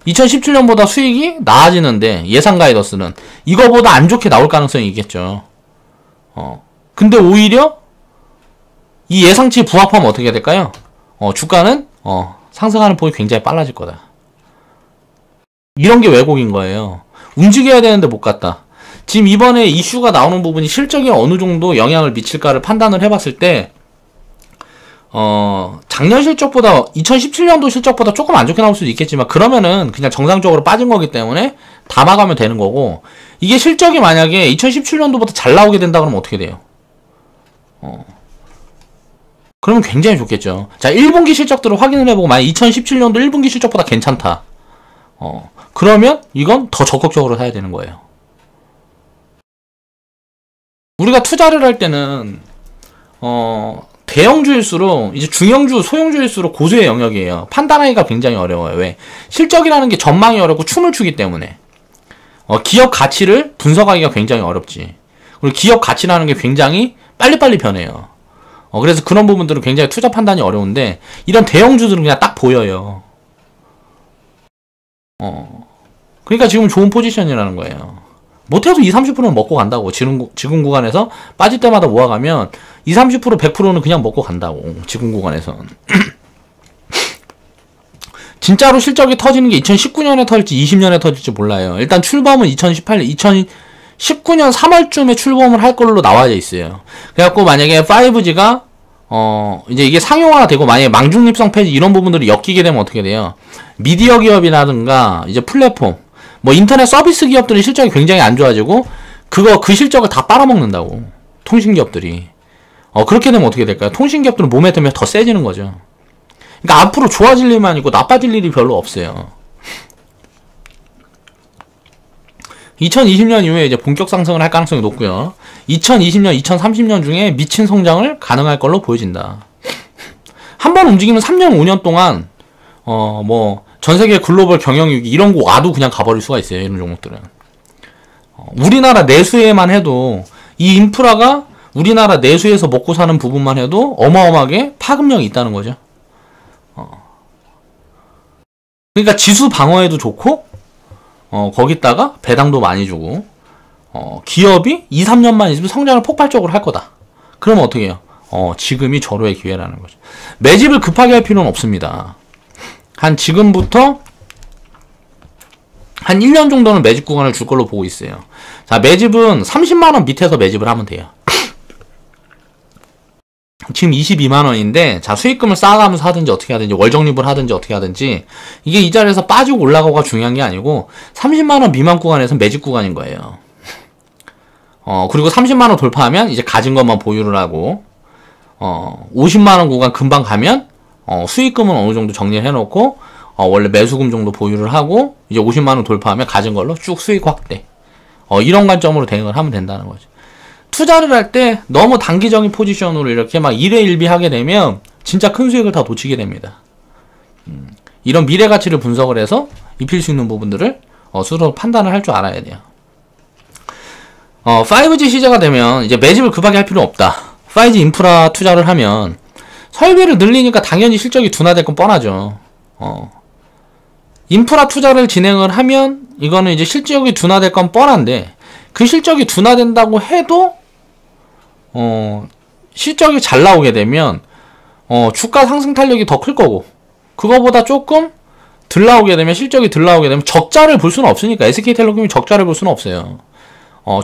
2017년보다 수익이 나아지는데 예상 가이더스는 이거보다 안 좋게 나올 가능성이 있겠죠. 근데 오히려 이 예상치에 부합하면 어떻게 될까요? 주가는 상승하는 폭이 굉장히 빨라질 거다. 이런 게 왜곡인 거예요. 움직여야 되는데 못 갔다. 지금 이번에 이슈가 나오는 부분이 실적에 어느 정도 영향을 미칠까를 판단을 해봤을 때 작년 실적보다 2017년도 실적보다 조금 안 좋게 나올 수도 있겠지만 그러면은 그냥 정상적으로 빠진 거기 때문에 담아가면 되는 거고, 이게 실적이 만약에 2017년도보다 잘 나오게 된다 그러면 어떻게 돼요? 그러면 굉장히 좋겠죠. 자, 1분기 실적들을 확인을 해보고 만약 2017년도 1분기 실적보다 괜찮다. 그러면 이건 더 적극적으로 사야 되는 거예요. 우리가 투자를 할 때는 대형주일수록 이제 중형주, 소형주일수록 고수의 영역이에요. 판단하기가 굉장히 어려워요. 왜? 실적이라는 게 전망이 어렵고 춤을 추기 때문에 기업 가치를 분석하기가 굉장히 어렵지. 그리고 기업 가치라는 게 굉장히 빨리빨리 변해요. 그래서 그런 부분들은 굉장히 투자 판단이 어려운데 이런 대형주들은 그냥 딱 보여요. 그러니까 지금 좋은 포지션이라는 거예요. 못해도 20-30%는 먹고 간다고. 지금 구간에서 빠질 때마다 모아가면 20-30%, 100%는 그냥 먹고 간다고. 지금 구간에선. 진짜로 실적이 터지는 게 2019년에 터질지 20년에 터질지 몰라요. 일단 출범은 2019년 3월쯤에 출범을 할 걸로 나와져 있어요. 그래갖고 만약에 5G가 이제 이게 상용화가 되고 만약에 망중립성 폐지 이런 부분들이 엮이게 되면 어떻게 돼요? 미디어 기업이라든가 이제 플랫폼 뭐 인터넷 서비스 기업들의 실적이 굉장히 안 좋아지고 그 실적을 다 빨아먹는다고. 통신 기업들이. 그렇게 되면 어떻게 될까요? 통신 기업들은 모멘텀이 더 세지는 거죠. 그러니까 앞으로 좋아질 일만 있고 나빠질 일이 별로 없어요. 2020년 이후에 이제 본격 상승을 할 가능성이 높고요. 2020년, 2030년 중에 미친 성장을 가능할 걸로 보여진다. 한번 움직이면 3년, 5년 동안 전 세계 글로벌 경영위기 이런 거 와도 그냥 가버릴 수가 있어요. 이런 종목들은. 우리나라 내수에만 해도 이 인프라가 우리나라 내수에서 먹고 사는 부분만 해도 어마어마하게 파급력이 있다는 거죠. 그러니까 지수 방어에도 좋고 거기다가 배당도 많이 주고 기업이 2, 3년만 있으면 성장을 폭발적으로 할 거다. 그러면 어떻게 해요? 지금이 절호의 기회라는 거죠. 매집을 급하게 할 필요는 없습니다. 한 지금부터 한 1년 정도는 매집 구간을 줄 걸로 보고 있어요. 자, 매집은 30만원 밑에서 매집을 하면 돼요. 지금 22만원인데, 자, 수익금을 쌓아가면서 하든지 어떻게 하든지, 월적립을 하든지 어떻게 하든지, 이게 이 자리에서 빠지고 올라가고가 중요한 게 아니고, 30만원 미만 구간에서 매집 구간인 거예요. 그리고 30만원 돌파하면 이제 가진 것만 보유를 하고, 50만원 구간 금방 가면, 수익금은 어느 정도 정리를 해놓고, 원래 매수금 정도 보유를 하고, 이제 50만원 돌파하면 가진 걸로 쭉 수익 확대. 이런 관점으로 대응을 하면 된다는 거죠. 투자를 할 때 너무 단기적인 포지션으로 이렇게 막 일회일비하게 되면 진짜 큰 수익을 다 놓치게 됩니다. 이런 미래 가치를 분석을 해서 입힐 수 있는 부분들을 스스로 판단을 할 줄 알아야 돼요. 5G 시대가 되면 이제 매집을 급하게 할 필요는 없다. 5G 인프라 투자를 하면 설비를 늘리니까 당연히 실적이 둔화될 건 뻔하죠. 인프라 투자를 진행을 하면 이거는 이제 실적이 둔화될 건 뻔한데, 그 실적이 둔화된다고 해도 실적이 잘 나오게 되면 주가 상승 탄력이 더 클 거고, 그거보다 조금 덜 나오게 되면, 실적이 덜 나오게 되면 적자를 볼 수는 없으니까. SK텔레콤이 적자를 볼 수는 없어요.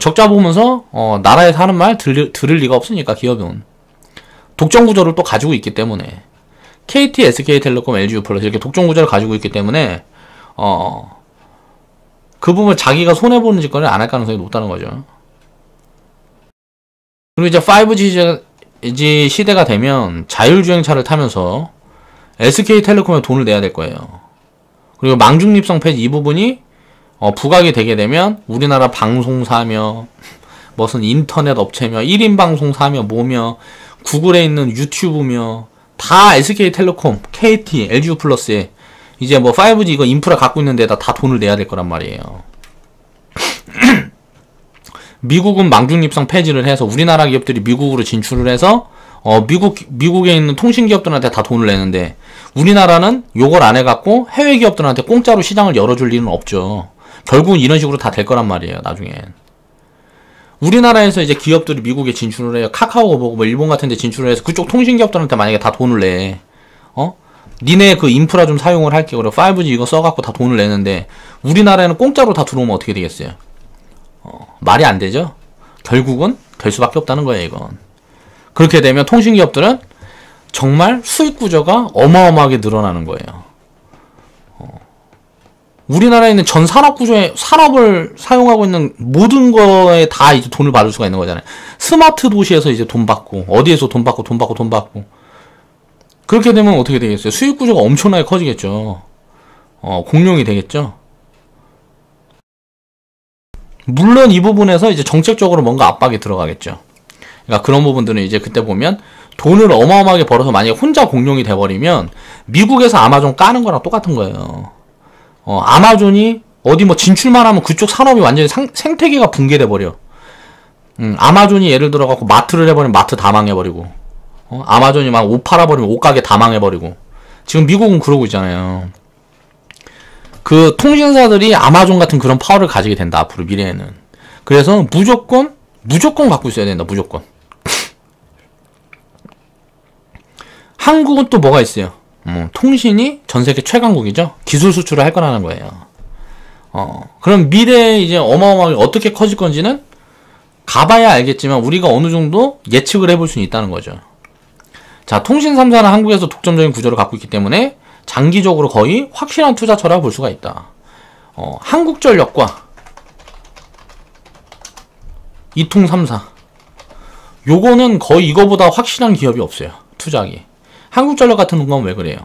적자 보면서 나라에서 하는 말 들을 리가 없으니까. 기업은 독점 구조를 또 가지고 있기 때문에, KT, SK텔레콤, LG유플러스 이렇게 독점 구조를 가지고 있기 때문에 그 부분 자기가 손해보는 짓거리를 안 할 가능성이 높다는 거죠. 그리고 이제 5G 시대가 되면 자율주행차를 타면서 SK텔레콤에 돈을 내야 될 거예요. 그리고 망중립성 폐지 이 부분이 부각이 되게 되면 우리나라 방송사며 무슨 인터넷 업체며 1인 방송사며 뭐며 구글에 있는 유튜브며 다 SK텔레콤, KT, LG유플러스에 이제 뭐 5G 이거 인프라 갖고 있는 데다 다 돈을 내야 될 거란 말이에요. 미국은 망중립성 폐지를 해서 우리나라 기업들이 미국으로 진출을 해서 미국에 있는 통신 기업들한테 다 돈을 내는데, 우리나라는 요걸 안 해갖고 해외 기업들한테 공짜로 시장을 열어줄 일은 없죠. 결국은 이런 식으로 다 될 거란 말이에요, 나중엔. 우리나라에서 이제 기업들이 미국에 진출을 해요. 카카오가 보고 뭐 일본 같은 데 진출을 해서 그쪽 통신 기업들한테 만약에 다 돈을 내. 니네 그 인프라 좀 사용을 할게. 그리고 5G 이거 써갖고 다 돈을 내는데 우리나라에는 공짜로 다 들어오면 어떻게 되겠어요? 말이 안 되죠? 결국은 될 수밖에 없다는 거예요, 이건. 그렇게 되면 통신 기업들은 정말 수익 구조가 어마어마하게 늘어나는 거예요. 우리나라에 있는 전 산업 구조에, 산업을 사용하고 있는 모든 거에 다 이제 돈을 받을 수가 있는 거잖아요. 스마트 도시에서 이제 돈 받고, 어디에서 돈 받고, 돈 받고, 돈 받고. 그렇게 되면 어떻게 되겠어요? 수익 구조가 엄청나게 커지겠죠. 공룡이 되겠죠. 물론 이 부분에서 이제 정책적으로 뭔가 압박이 들어가겠죠. 그러니까 그런 부분들은 이제 그때 보면 돈을 어마어마하게 벌어서 만약에 혼자 공룡이 돼버리면 미국에서 아마존 까는 거랑 똑같은 거예요. 아마존이 어디 뭐 진출만 하면 그쪽 산업이 완전히 생태계가 붕괴돼 버려. 아마존이 예를 들어갖고 마트를 해버리면 마트 다 망해버리고, 아마존이 막 옷 팔아버리면 옷가게 다 망해버리고. 지금 미국은 그러고 있잖아요. 그 통신사들이 아마존 같은 그런 파워를 가지게 된다, 앞으로 미래에는. 그래서 무조건 갖고 있어야 된다, 무조건. 한국은 또 뭐가 있어요? 통신이 전 세계 최강국이죠. 기술 수출을 할 거라는 거예요. 그럼 미래에 이제 어마어마하게 어떻게 커질 건지는 가봐야 알겠지만 우리가 어느 정도 예측을 해볼 수는 있다는 거죠. 자, 통신 3사는 한국에서 독점적인 구조를 갖고 있기 때문에 장기적으로 거의 확실한 투자처라고 볼 수가 있다. 한국전력과 이통 3사, 요거는 거의 이거보다 확실한 기업이 없어요, 투자하기. 한국전력 같은 건 왜 그래요?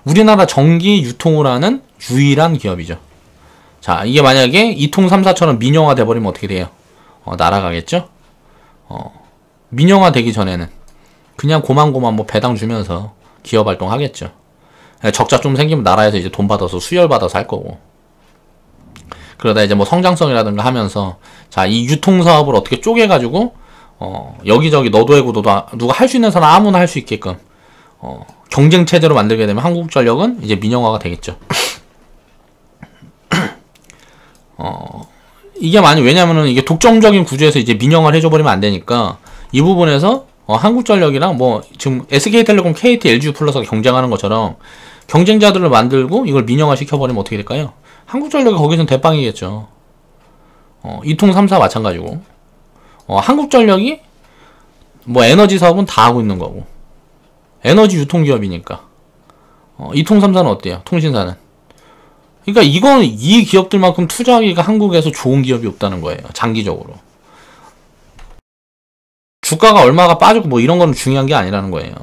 우리나라 전기 유통을 하는 유일한 기업이죠. 자, 이게 만약에 이통 3사처럼 민영화 돼버리면 어떻게 돼요? 날아가겠죠? 민영화 되기 전에는 그냥 고만고만 뭐 배당 주면서 기업 활동 하겠죠. 적자 좀 생기면 나라에서 이제 돈 받아서 수혈 받아서 할 거고. 그러다 이제 뭐 성장성이라든가 하면서, 자, 이 유통 사업을 어떻게 쪼개가지고 여기저기 너도 해고 누가 할 수 있는 사람 아무나 할 수 있게끔 경쟁 체제로 만들게 되면 한국전력은 이제 민영화가 되겠죠. 이게 왜냐면은 이게 독점적인 구조에서 이제 민영화를 해줘버리면 안 되니까 이 부분에서 한국전력이랑 뭐 지금 SK텔레콤, KT, LG유플러스가 경쟁하는 것처럼 경쟁자들을 만들고 이걸 민영화 시켜버리면 어떻게 될까요? 한국전력이 거기선 대빵이겠죠. 이통 3사 마찬가지고 한국전력이 뭐 에너지 사업은 다 하고 있는 거고 에너지 유통기업이니까 이통 3사는 어때요? 통신사는. 그러니까 이건 이 기업들만큼 투자하기가 한국에서 좋은 기업이 없다는 거예요. 장기적으로. 주가가 얼마가 빠지고 뭐 이런 거는 중요한 게 아니라는 거예요.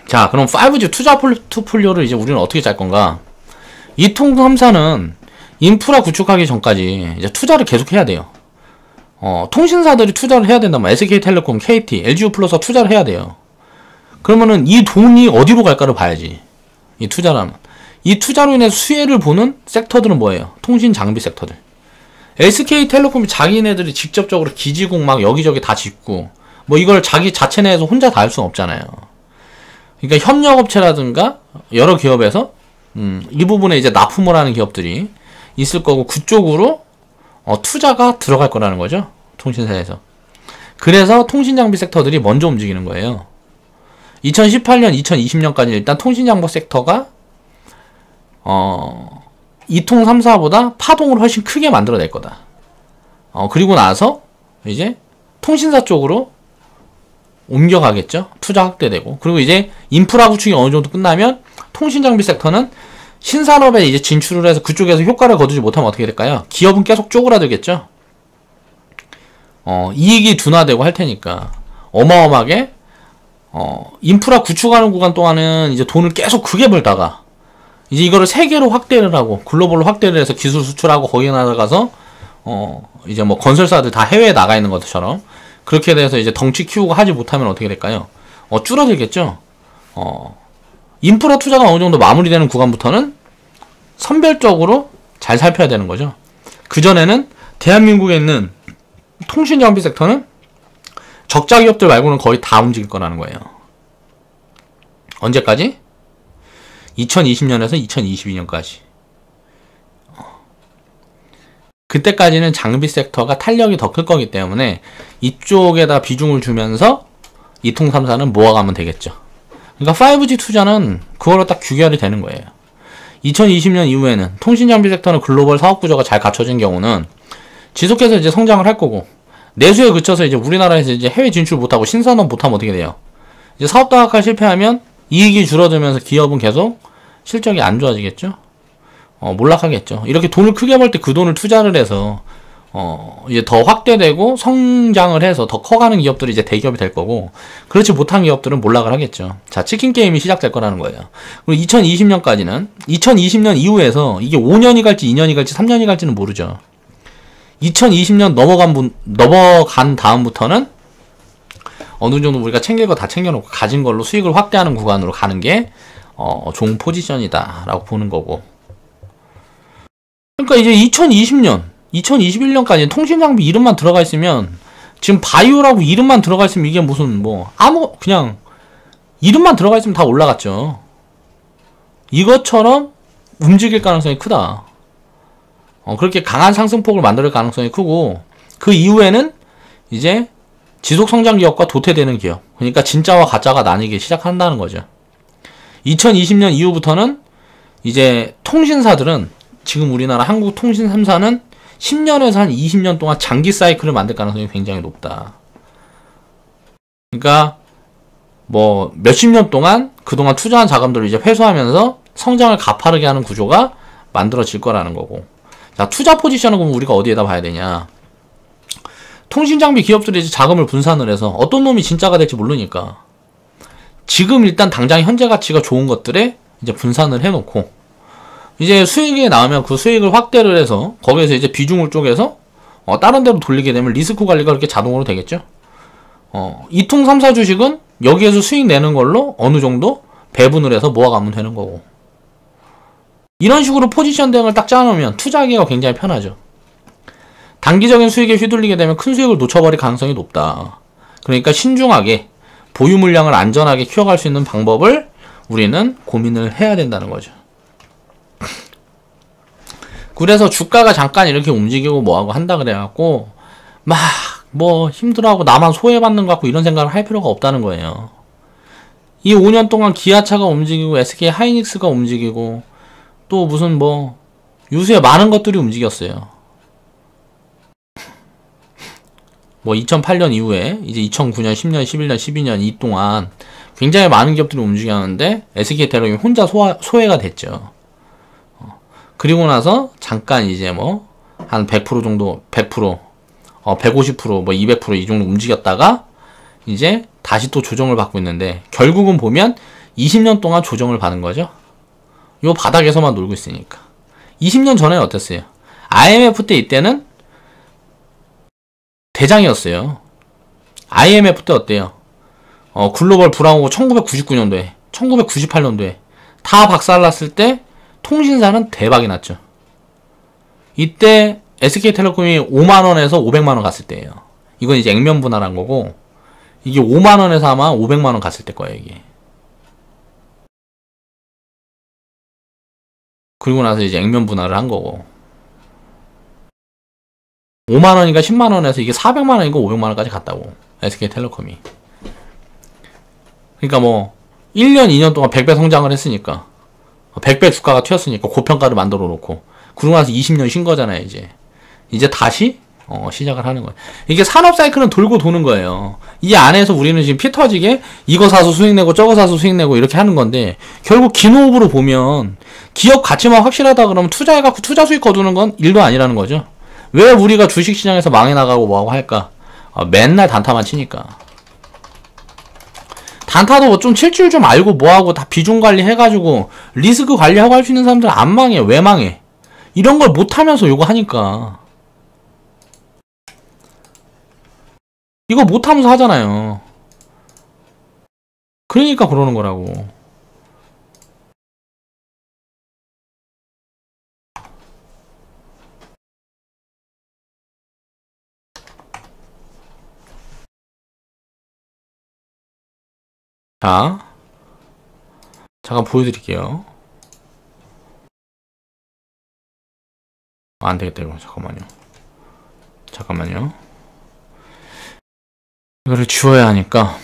자, 그럼 5G 투자 포트폴리오를 이제 우리는 어떻게 짤 건가? 이통 3사는 인프라 구축하기 전까지 이제 투자를 계속 해야 돼요. 통신사들이 투자를 해야 된다면 SK텔레콤, KT, LG유플러스가 투자를 해야 돼요. 그러면은 이 돈이 어디로 갈까를 봐야지. 이 투자라면. 이 투자로 인해 수혜를 보는 섹터들은 뭐예요? 통신 장비 섹터들. SK텔레콤이 자기네들이 직접적으로 기지국 막 여기저기 다 짓고 뭐 이걸 자기 자체 내에서 혼자 다 할 수는 없잖아요. 그러니까 협력업체라든가 여러 기업에서 이 부분에 이제 납품을 하는 기업들이 있을 거고 그쪽으로 투자가 들어갈 거라는 거죠. 통신사에서. 그래서 통신장비 섹터들이 먼저 움직이는 거예요. 2018년, 2020년까지 일단 통신장비 섹터가 이통 3사보다 파동을 훨씬 크게 만들어낼 거다. 그리고 나서 이제 통신사 쪽으로 옮겨가겠죠. 투자 확대되고. 그리고 이제 인프라 구축이 어느 정도 끝나면 통신장비 섹터는 신산업에 이제 진출을 해서 그쪽에서 효과를 거두지 못하면 어떻게 될까요? 기업은 계속 쪼그라들겠죠. 이익이 둔화되고 할 테니까 어마어마하게 인프라 구축하는 구간 동안은 이제 돈을 계속 크게 벌다가 이제 이거를 세계로 확대를 하고 글로벌로 확대를 해서 기술 수출하고 거기에 나가서 이제 뭐 건설사들 다 해외에 나가 있는 것처럼 그렇게 돼서 이제 덩치 키우고 하지 못하면 어떻게 될까요? 줄어들겠죠. 인프라 투자가 어느 정도 마무리되는 구간부터는 선별적으로 잘 살펴야 되는 거죠. 그전에는 대한민국에 있는 통신장비 섹터는 적자 기업들 말고는 거의 다 움직일 거라는 거예요. 언제까지? 2020년에서 2022년까지. 그때까지는 장비 섹터가 탄력이 더 클 거기 때문에 이쪽에다 비중을 주면서 이통 3사는 모아가면 되겠죠. 그러니까 5G 투자는 그걸로 딱 규결이 되는 거예요. 2020년 이후에는 통신장비 섹터는 글로벌 사업 구조가 잘 갖춰진 경우는 지속해서 이제 성장을 할 거고 내수에 그쳐서 이제 우리나라에서 이제 해외 진출 못하고 신산업 못하면 어떻게 돼요? 이제 사업 다각화 실패하면 이익이 줄어들면서 기업은 계속 실적이 안 좋아지겠죠? 몰락하겠죠. 이렇게 돈을 크게 벌 때 그 돈을 투자를 해서 이제 더 확대되고 성장을 해서 더 커가는 기업들이 이제 대기업이 될 거고 그렇지 못한 기업들은 몰락을 하겠죠. 자, 치킨 게임이 시작될 거라는 거예요. 그리고 2020년까지는 2020년 이후에서 이게 5년이 갈지 2년이 갈지 3년이 갈지는 모르죠. 2020년 넘어간 다음부터는 어느 정도 우리가 챙길 거 다 챙겨놓고 가진 걸로 수익을 확대하는 구간으로 가는 게 좋은 포지션이다 라고 보는 거고. 그러니까 이제 2020년 2021년까지 통신장비 이름만 들어가 있으면 지금 바이오라고 이름만 들어가 있으면 이게 무슨 뭐 그냥 이름만 들어가 있으면 다 올라갔죠. 이것처럼 움직일 가능성이 크다. 그렇게 강한 상승폭을 만들 가능성이 크고 그 이후에는 이제 지속성장 기업과 도태되는 기업, 그러니까 진짜와 가짜가 나뉘기 시작한다는 거죠. 2020년 이후부터는 이제 통신사들은 지금 우리나라 한국 통신 3사는 10년에서 한 20년 동안 장기 사이클을 만들 가능성이 굉장히 높다. 그러니까 뭐 몇십 년 동안 그동안 투자한 자금들을 이제 회수하면서 성장을 가파르게 하는 구조가 만들어질 거라는 거고. 자, 투자 포지션은 그럼 우리가 어디에다 봐야 되냐? 통신장비 기업들이 이제 자금을 분산을 해서 어떤 놈이 진짜가 될지 모르니까 지금 일단 당장 현재 가치가 좋은 것들에 이제 분산을 해놓고 이제 수익이 나오면 그 수익을 확대를 해서 거기에서 이제 비중을 쪼개서 다른 데로 돌리게 되면 리스크 관리가 그렇게 자동으로 되겠죠. 이통 3사 주식은 여기에서 수익 내는 걸로 어느 정도 배분을 해서 모아가면 되는 거고. 이런 식으로 포지션 대응을 딱 짜놓으면 투자하기가 굉장히 편하죠. 단기적인 수익에 휘둘리게 되면 큰 수익을 놓쳐버릴 가능성이 높다. 그러니까 신중하게 보유 물량을 안전하게 키워갈 수 있는 방법을 우리는 고민을 해야 된다는 거죠. 그래서 주가가 잠깐 이렇게 움직이고 뭐하고 한다 그래갖고 막 뭐 힘들어하고 나만 소외받는 것 같고 이런 생각을 할 필요가 없다는 거예요. 이 5년 동안 기아차가 움직이고 SK 하이닉스가 움직이고 또 무슨 뭐 유수의 많은 것들이 움직였어요. 뭐 2008년 이후에 이제 2009년, 10년, 11년, 12년 이 동안 굉장히 많은 기업들이 움직였는데 SK텔레콤이 혼자 소외가 됐죠. 그리고 나서 잠깐 이제 뭐 한 100% 정도, 100%, 150%, 뭐 200% 이 정도 움직였다가 이제 다시 또 조정을 받고 있는데 결국은 보면 20년 동안 조정을 받은 거죠. 요 바닥에서만 놀고 있으니까. 20년 전에는 어땠어요? IMF 때 이때는 대장이었어요. IMF 때 어때요? 글로벌 불황오고 1999년도에, 1998년도에 다 박살났을 때 통신사는 대박이 났죠. 이때 SK텔레콤이 5만원에서 500만원 갔을 때예요. 이건 이제 액면 분할한 거고 이게 5만원에서 아마 500만원 갔을 때 거예요, 이게. 그리고 나서 이제 액면 분할을 한 거고 5만원인가 10만원에서 이게 400만원인가 500만원까지 갔다고 SK텔레콤이. 그러니까 뭐 1년 2년 동안 100배 성장을 했으니까 100배 주가가 튀었으니까 고평가를 만들어 놓고 그러고 나서 20년 쉰 거잖아요. 이제 다시 시작을 하는 거예요. 이게 산업 사이클은 돌고 도는 거예요. 이 안에서 우리는 지금 피 터지게 이거 사서 수익 내고 저거 사서 수익 내고 이렇게 하는 건데 결국 긴 호흡으로 보면 기업 가치만 확실하다 그러면 투자해갖고 투자 수익 거두는 건 일도 아니라는 거죠. 왜 우리가 주식시장에서 망해 나가고 뭐하고 할까? 맨날 단타만 치니까. 단타도 뭐 좀 칠 줄 좀 알고 뭐하고 다 비중 관리 해가지고 리스크 관리하고 할 수 있는 사람들은 안 망해. 왜 망해? 이런 걸 못하면서 요거 하니까. 이거 못하면서 하잖아요. 그러니까 그러는 거라고. 자, 잠깐 보여드릴게요. 안 되겠다, 이거. 잠깐만요. 이거를 지워야 하니까.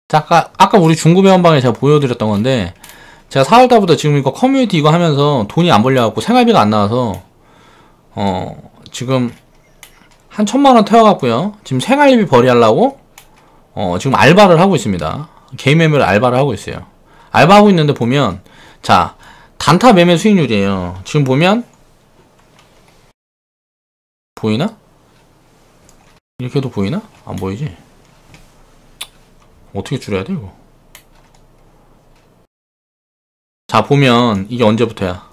자, 아까 우리 중구배원방에 제가 보여드렸던 건데, 제가 4월달부터 지금 이거 커뮤니티 이거 하면서 돈이 안 벌려갖고 생활비가 안 나와서, 지금 한 1000만원 태워갖고요. 지금 생활비 벌이하려고, 지금 알바를 하고 있습니다. 개인 매매를 알바를 하고 있어요. 알바하고 있는데 보면, 자, 단타 매매 수익률이에요. 지금 보면, 보이나? 이렇게 해도 보이나? 안 보이지? 어떻게 줄여야 돼, 이거? 자, 보면, 이게 언제부터야?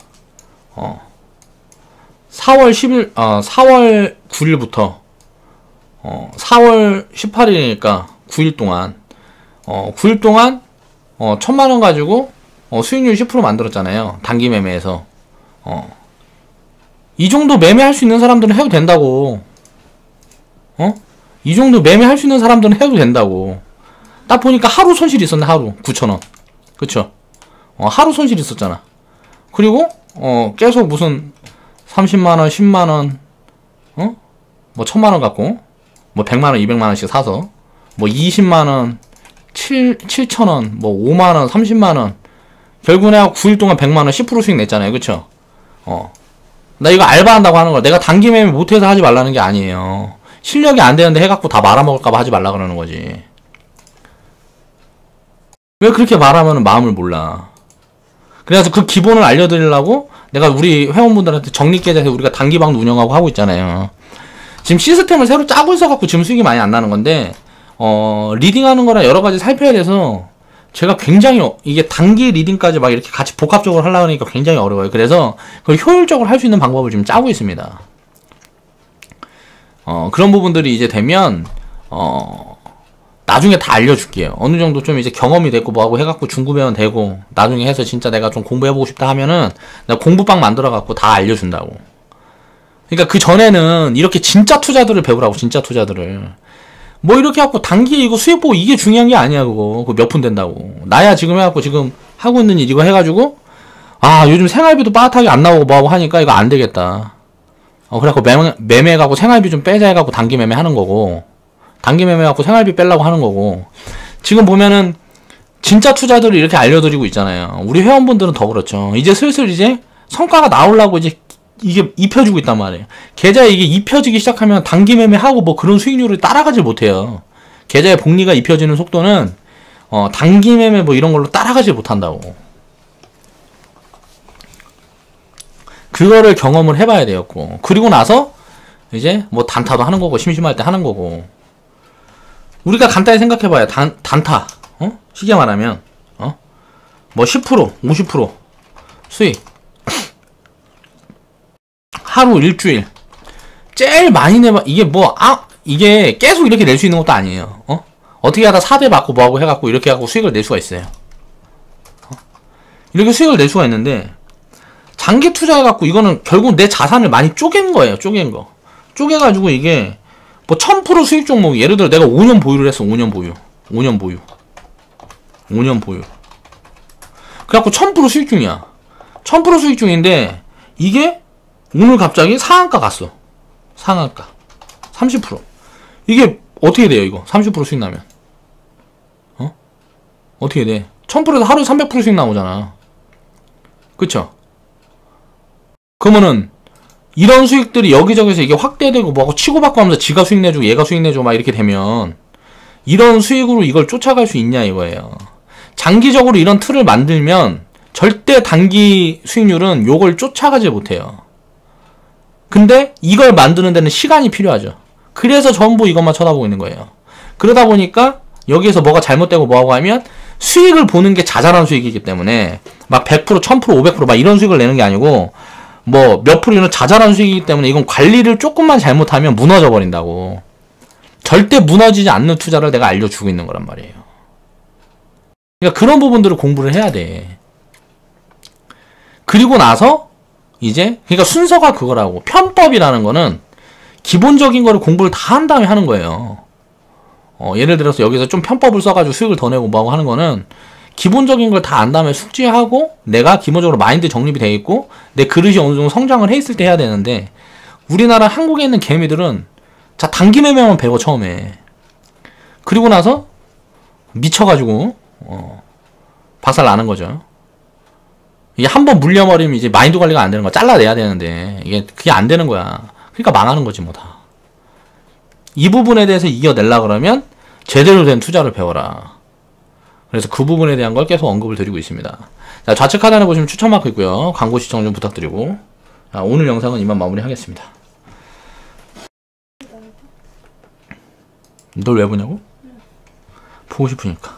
4월 9일부터, 4월 18일이니까 9일 동안, 9일 동안, 1000만원 가지고, 수익률 10% 만들었잖아요. 단기 매매에서. 이 정도 매매할 수 있는 사람들은 해도 된다고. 이 정도 매매할 수 있는 사람들은 해도 된다고. 딱 보니까 하루 손실 있었네, 하루. 9,000원. 그쵸? 하루 손실 있었잖아. 그리고, 계속 무슨, 30만원, 10만원, 뭐 1000만원 갖고, 뭐 100만원, 200만원씩 사서, 뭐 20만원, 7,000원, 뭐 5만원, 30만원, 결국 내가 9일 동안 100만원 10% 수익 냈잖아요. 그쵸? 나 이거 알바한다고 하는 거야. 내가 단기 매매 못해서 하지 말라는 게 아니에요. 실력이 안 되는데 해갖고 다 말아먹을까봐 하지 말라 그러는 거지. 왜 그렇게 말하면 마음을 몰라. 그래서 그 기본을 알려드리려고 내가 우리 회원분들한테 적립계좌에서 우리가 단기방도 운영하고 하고 있잖아요. 지금 시스템을 새로 짜고 있어갖고 지금 수익이 많이 안 나는 건데, 리딩하는 거랑 여러 가지 살펴야 돼서 제가 굉장히 이게 단기 리딩까지 막 이렇게 같이 복합적으로 하려고 하니까 굉장히 어려워요. 그래서 그걸 효율적으로 할 수 있는 방법을 지금 짜고 있습니다. 그런 부분들이 이제 되면, 나중에 다 알려줄게요. 어느 정도 좀 이제 경험이 됐고 뭐하고 해갖고 중구배원 되고 나중에 해서 진짜 내가 좀 공부해보고 싶다 하면은 내가 공부방 만들어갖고 다 알려준다고. 그러니까 그 전에는 이렇게 진짜 투자들을 배우라고, 진짜 투자들을. 뭐 이렇게 해갖고 단기 이거 수익 보고 이게 중요한 게 아니야 그거. 몇 푼 된다고. 나야 지금 해갖고 지금 하고 있는 일 이거 해가지고 아 요즘 생활비도 빠듯하게 안 나오고 뭐하고 하니까 이거 안 되겠다. 그래갖고 매매해갖고 생활비 좀 빼자 해갖고 단기 매매 하는 거고, 단기 매매해갖고 생활비 빼려고 하는 거고. 지금 보면은 진짜 투자들을 이렇게 알려드리고 있잖아요. 우리 회원분들은 더 그렇죠. 이제 슬슬 이제 성과가 나오려고 이제 이게 입혀주고 있단 말이에요. 계좌에 이게 입혀지기 시작하면 단기 매매하고 뭐 그런 수익률을 따라가질 못해요. 계좌에 복리가 입혀지는 속도는 단기 매매 뭐 이런 걸로 따라가질 못한다고. 그거를 경험을 해봐야 되었고, 그리고 나서 이제 뭐 단타도 하는 거고 심심할 때 하는 거고. 우리가 간단히 생각해봐요. 단타 쉽게 말하면 뭐 10% 50% 수익 하루 일주일 제일 많이 내봐. 이게 이게 계속 이렇게 낼 수 있는 것도 아니에요. 어떻게 하다 4대 받고 뭐하고 해갖고 이렇게 하고 수익을 낼 수가 있어요. 이렇게 수익을 낼 수가 있는데, 장기 투자해갖고 이거는 결국 내 자산을 많이 쪼갠 거예요. 쪼개가지고 이게 뭐 1000% 수익 종목, 예를 들어 내가 5년 보유를 했어. 5년 보유 그래갖고 1000% 수익 중이야. 1000% 수익 중인데 이게 오늘 갑자기 상한가 갔어. 상한가 30%. 이게 어떻게 돼요 이거? 30% 수익 나면 어떻게 돼? 1000%에서 하루에 300% 수익 나오잖아. 그쵸? 그러면은 이런 수익들이 여기저기서 이게 확대되고 뭐하고 치고받고 하면서 지가 수익 내주고 얘가 수익 내주고 막 이렇게 되면 이런 수익으로 이걸 쫓아갈 수 있냐 이거예요. 장기적으로 이런 틀을 만들면 절대 단기 수익률은 요걸 쫓아가지 못해요. 근데 이걸 만드는 데는 시간이 필요하죠. 그래서 전부 이것만 쳐다보고 있는 거예요. 그러다 보니까 여기에서 뭐가 잘못되고 뭐하고 하면 수익을 보는 게 자잘한 수익이기 때문에 막 100%, 1000%, 500%막 이런 수익을 내는 게 아니고 뭐 몇 프로는 자잘한 수익이기 때문에 이건 관리를 조금만 잘못하면 무너져 버린다고. 절대 무너지지 않는 투자를 내가 알려주고 있는 거란 말이에요. 그러니까 그런 부분들을 공부를 해야 돼. 그리고 나서 이제 그러니까 순서가 그거라고. 편법이라는 거는 기본적인 거를 공부를 다 한 다음에 하는 거예요. 예를 들어서 여기서 좀 편법을 써가지고 수익을 더 내고 뭐하고 하는 거는 기본적인 걸 다 안 다음에 숙지하고 내가 기본적으로 마인드 정립이 돼 있고 내 그릇이 어느 정도 성장을 해 있을 때 해야 되는데, 우리나라 한국에 있는 개미들은 자 단기 매매만 배워 처음에. 그리고 나서 미쳐가지고 박살 나는 거죠. 이게 한번 물려버리면 이제 마인드 관리가 안 되는 거야. 잘라내야 되는데 이게 그게 안 되는 거야. 그러니까 망하는 거지 뭐 다. 이 부분에 대해서 이겨내려고 그러면 제대로 된 투자를 배워라. 그래서 그 부분에 대한 걸 계속 언급을 드리고 있습니다. 자, 좌측 하단에 보시면 추천 마크 있고요. 광고 시청 좀 부탁드리고, 자, 오늘 영상은 이만 마무리하겠습니다. 널 왜 보냐고? 보고 싶으니까.